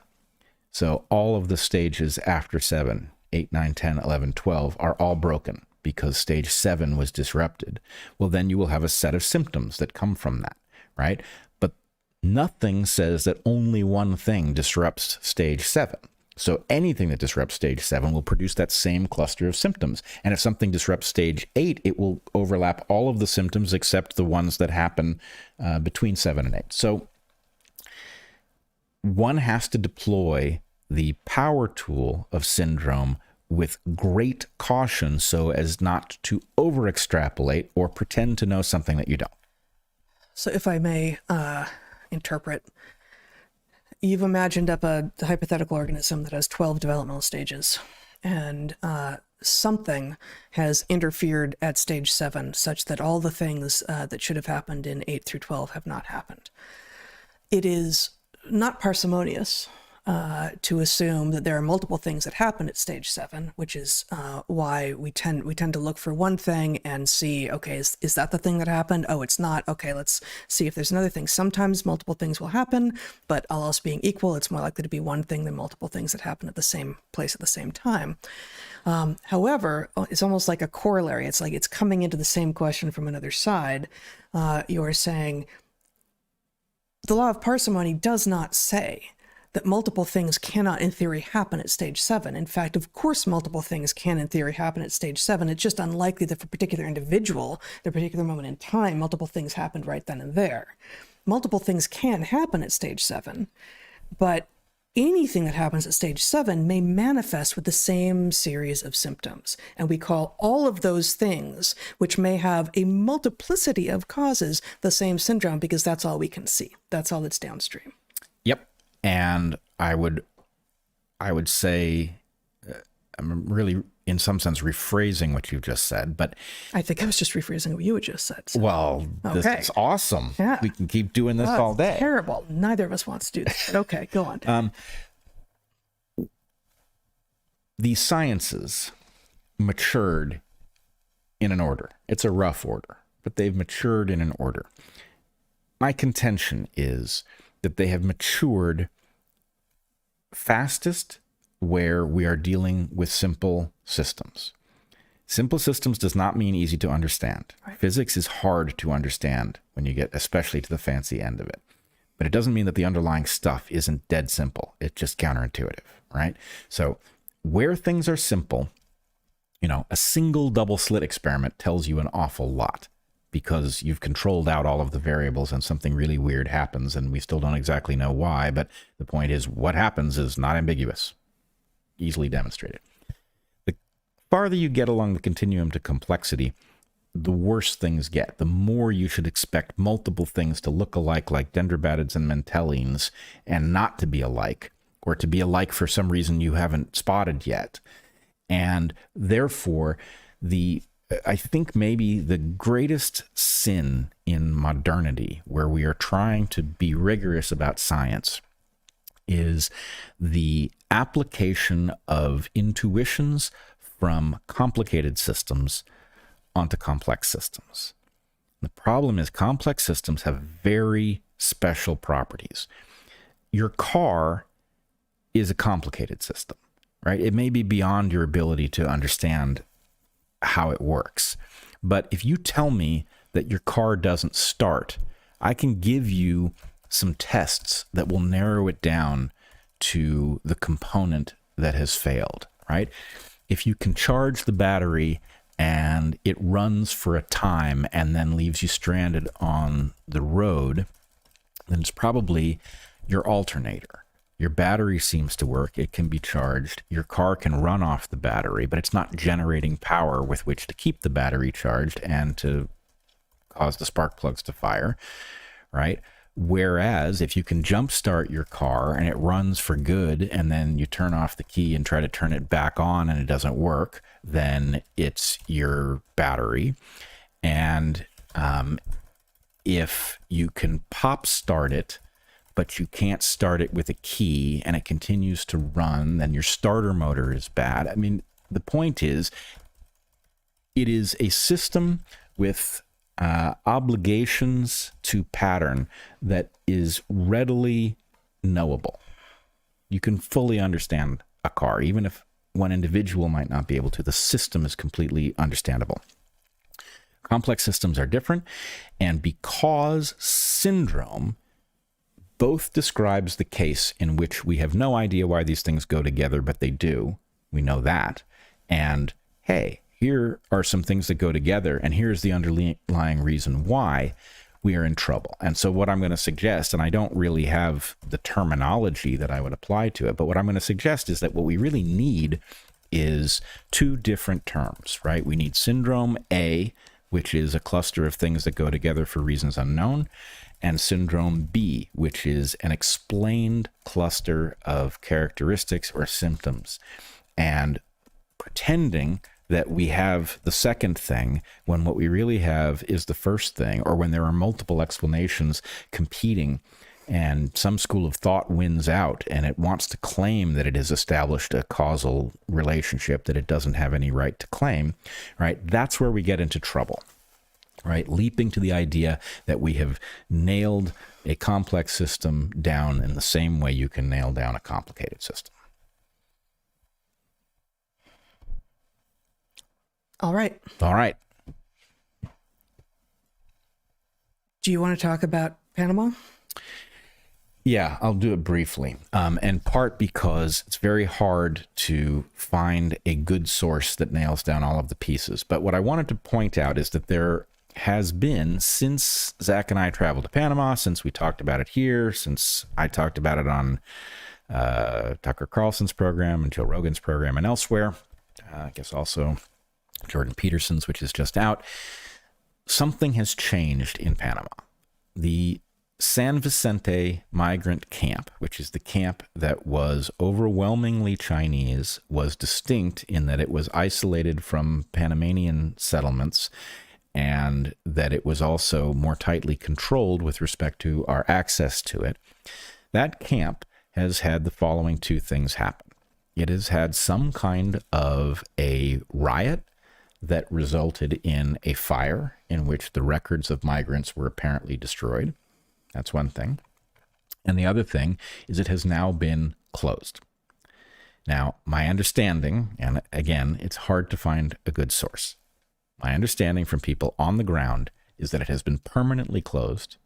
so all of the stages after 7, 8, 9, 10, 11, 12 are all broken because stage 7 was disrupted, well, then you will have a set of symptoms that come from that, right? But nothing says that only one thing disrupts stage 7. So anything that disrupts stage 7 will produce that same cluster of symptoms. And if something disrupts stage 8, it will overlap all of the symptoms except the ones that happen between 7 and 8. So one has to deploy the power tool of syndrome with great caution so as not to over extrapolate or pretend to know something that you don't. So if I may interpret, you've imagined up a hypothetical organism that has 12 developmental stages, and something has interfered at stage 7 such that all the things that should have happened in 8 through 12 have not happened. It is not parsimonious to assume that there are multiple things that happen at stage 7, which is why we tend to look for one thing and see, okay, is that the thing that happened? Oh, it's not. Okay, let's see if there's another thing. Sometimes multiple things will happen, but all else being equal, it's more likely to be one thing than multiple things that happen at the same place at the same time. However, it's almost like a corollary. It's like it's coming into the same question from another side. You're saying the law of parsimony does not say that multiple things cannot, in theory, happen at stage 7. In fact, of course, multiple things can, in theory, happen at stage 7. It's just unlikely that for a particular individual, at a particular moment in time, multiple things happened right then and there. Multiple things can happen at stage 7, but anything that happens at stage 7 may manifest with the same series of symptoms. And we call all of those things, which may have a multiplicity of causes, the same syndrome, because that's all we can see. That's all that's downstream. Yep. And I would say, I'm really, in some sense, rephrasing what you just said, but I think I was just rephrasing what you had just said. So. Well, this is awesome. Yeah. We can keep doing this all day. Terrible. Neither of us wants to do that. Okay, go on. The sciences matured in an order. It's a rough order, but they've matured in an order. My contention is that they have matured fastest where we are dealing with simple systems. Simple systems does not mean easy to understand. Right. Physics is hard to understand when you get especially to the fancy end of it. But it doesn't mean that the underlying stuff isn't dead simple. It's just counterintuitive, right? So where things are simple, you know, a single double slit experiment tells you an awful lot because you've controlled out all of the variables and something really weird happens and we still don't exactly know why. But the point is what happens is not ambiguous, easily demonstrated. The farther you get along the continuum to complexity, the worse things get. The more you should expect multiple things to look alike like dendrobatids and mentellines and not to be alike, or to be alike for some reason you haven't spotted yet. And therefore, I think maybe the greatest sin in modernity, where we are trying to be rigorous about science, is the application of intuitions from complicated systems onto complex systems. The problem is complex systems have very special properties. Your car is a complicated system, right? It may be beyond your ability to understand how it works. But if you tell me that your car doesn't start, I can give you some tests that will narrow it down to the component that has failed, right? If you can charge the battery and it runs for a time and then leaves you stranded on the road, then it's probably your alternator. Your battery seems to work. It can be charged. Your car can run off the battery, but it's not generating power with which to keep the battery charged and to cause the spark plugs to fire, right? Whereas if you can jumpstart your car and it runs for good, and then you turn off the key and try to turn it back on and it doesn't work, then it's your battery. And if you can pop start it, but you can't start it with a key and it continues to run, then your starter motor is bad. I mean, the point is, it is a system with obligations to pattern that is readily knowable. You can fully understand a car, even if one individual might not be able to. The system is completely understandable. Complex systems are different, and because syndrome both describes the case in which we have no idea why these things go together, but they do. We know that. And hey, here are some things that go together, and here's the underlying reason why we are in trouble. And so what I'm going to suggest, and I don't really have the terminology that I would apply to it, but what I'm going to suggest is that what we really need is two different terms, right? We need syndrome A, which is a cluster of things that go together for reasons unknown, and syndrome B, which is an explained cluster of characteristics or symptoms. And pretending that we have the second thing when what we really have is the first thing, or when there are multiple explanations competing and some school of thought wins out and it wants to claim that it has established a causal relationship that it doesn't have any right to claim, right? That's where we get into trouble, right? Leaping to the idea that we have nailed a complex system down in the same way you can nail down a complicated system. All right. All right. Do you want to talk about Panama? Yeah, I'll do it briefly. In part because it's very hard to find a good source that nails down all of the pieces. But what I wanted to point out is that there has been, since Zach and I traveled to Panama, since we talked about it here, since I talked about it on Tucker Carlson's program and Joe Rogan's program and elsewhere, I guess also Jordan Peterson's, which is just out, something has changed in Panama. The San Vicente migrant camp, which is the camp that was overwhelmingly Chinese, was distinct in that it was isolated from Panamanian settlements, and that it was also more tightly controlled with respect to our access to it. That camp has had the following two things happen. It has had some kind of a riot that resulted in a fire in which the records of migrants were apparently destroyed. That's one thing. And the other thing is it has now been closed. Now, my understanding, and again, it's hard to find a good source. My understanding from people on the ground is that it has been permanently closed,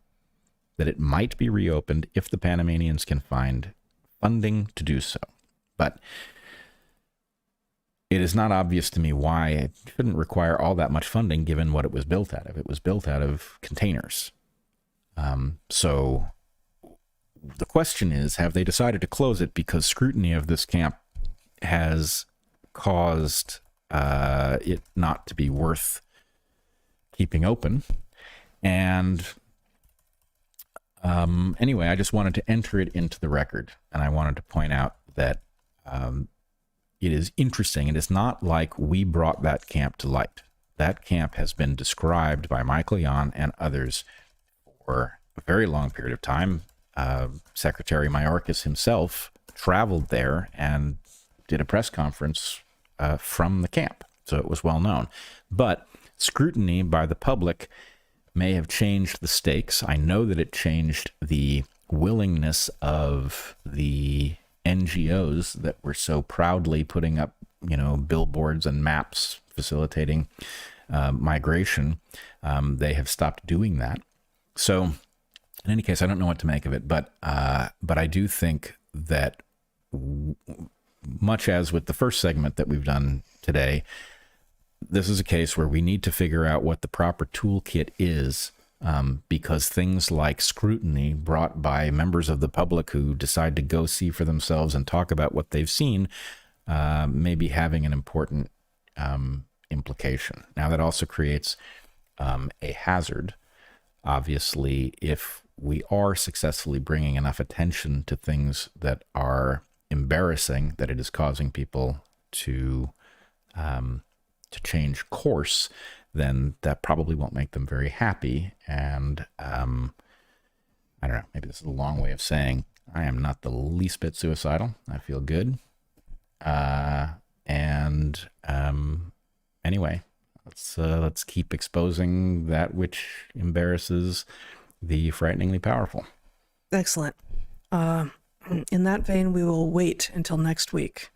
that it might be reopened if the Panamanians can find funding to do so. But it is not obvious to me why it shouldn't require all that much funding given what it was built out of. It was built out of containers. So the question is, have they decided to close it because scrutiny of this camp has caused it not to be worth keeping open? And anyway, I just wanted to enter it into the record, and I wanted to point out that it is interesting. It is not like we brought that camp to light. That camp has been described by Michael Yon and others for a very long period of time. Secretary Mayorkas himself traveled there and did a press conference from the camp, so it was well known. But scrutiny by the public may have changed the stakes. I know that it changed the willingness of the NGOs that were so proudly putting up, billboards and maps facilitating migration. They have stopped doing that. So in any case, I don't know what to make of it, but I do think that much as with the first segment that we've done today, this is a case where we need to figure out what the proper toolkit is, because things like scrutiny brought by members of the public who decide to go see for themselves and talk about what they've seen may be having an important implication. Now, that also creates a hazard. Obviously, if we are successfully bringing enough attention to things that are embarrassing, that it is causing people to change course, then that probably won't make them very happy. And I don't know, maybe this is a long way of saying I am not the least bit suicidal. I feel good. Anyway, let's keep exposing that which embarrasses the frighteningly powerful. Excellent. In that vein, we will wait until next week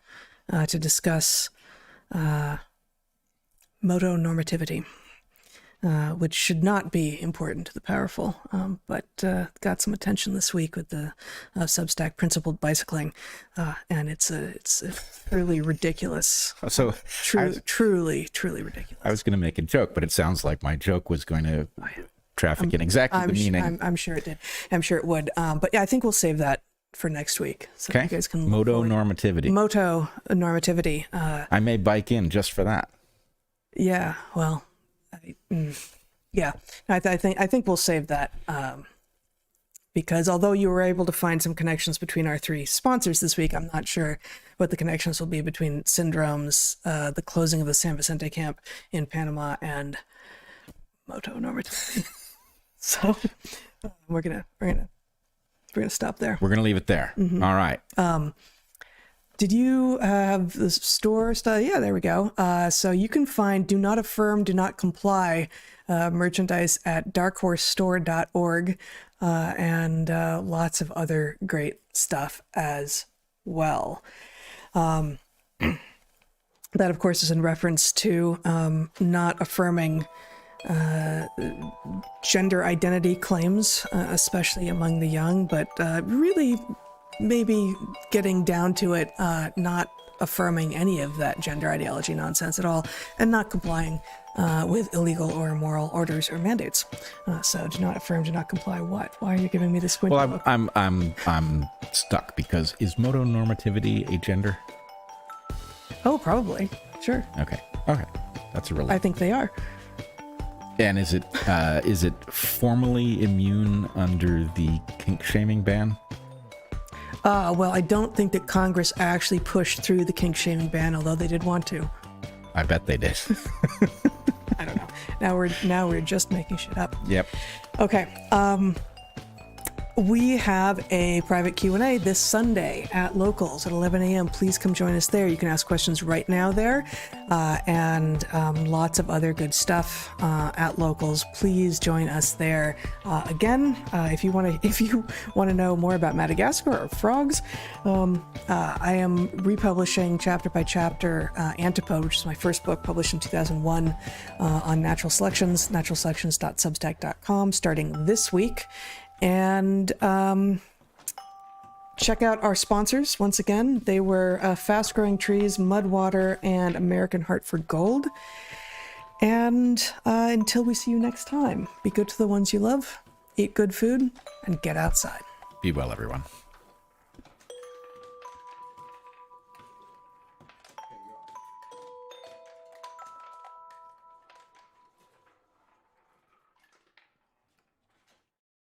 to discuss motonormativity, which should not be important to the powerful, but got some attention this week with the Substack Principled Bicycling, and it's truly ridiculous. So truly ridiculous. I was going to make a joke, but it sounds like my joke was going to traffic in exactly the meaning. I'm sure it did. I'm sure it would. But yeah, I think we'll save that for next week. So okay. You guys can motonormativity. Motonormativity. I may bike in just for that. Yeah. Well. Yeah. I think we'll save that because although you were able to find some connections between our three sponsors this week, I'm not sure what the connections will be between syndromes, the closing of the San Vicente Camp in Panama, and motonormativity. So we're gonna stop there. We're gonna leave it there. Mm-hmm. All right. Did you have the store stuff? Yeah, there we go. So you can find Do Not Affirm, Do Not Comply merchandise at darkhorsestore.org and lots of other great stuff as well. That, of course, is in reference to not affirming gender identity claims, especially among the young, but really maybe getting down to it, not affirming any of that gender ideology nonsense at all, and not complying with illegal or immoral orders or mandates. So do not affirm, do not comply. What? Why are you giving me this squint? Well, I'm stuck because is motonormativity a gender? Oh, probably. Sure. Okay. That's a relief. I think they are. And is it formally immune under the kink shaming ban? Well, I don't think that Congress actually pushed through the kink shaming ban, although they did want to. I bet they did. I don't know. Now we're just making shit up. Yep. Okay. We have a private Q&A this Sunday at Locals at 11 a.m. Please come join us there. You can ask questions right now there, and lots of other good stuff at Locals. Please join us there. Again, if you want to know more about Madagascar or frogs, I am republishing chapter by chapter Antipode, which is my first book published in 2001 on natural selections, naturalselections.substack.com, starting this week. And check out our sponsors. Once again, they were Fast Growing Trees, Mudwater, and American Hartford Gold. And until we see you next time, be good to the ones you love, eat good food, and get outside. Be well, everyone.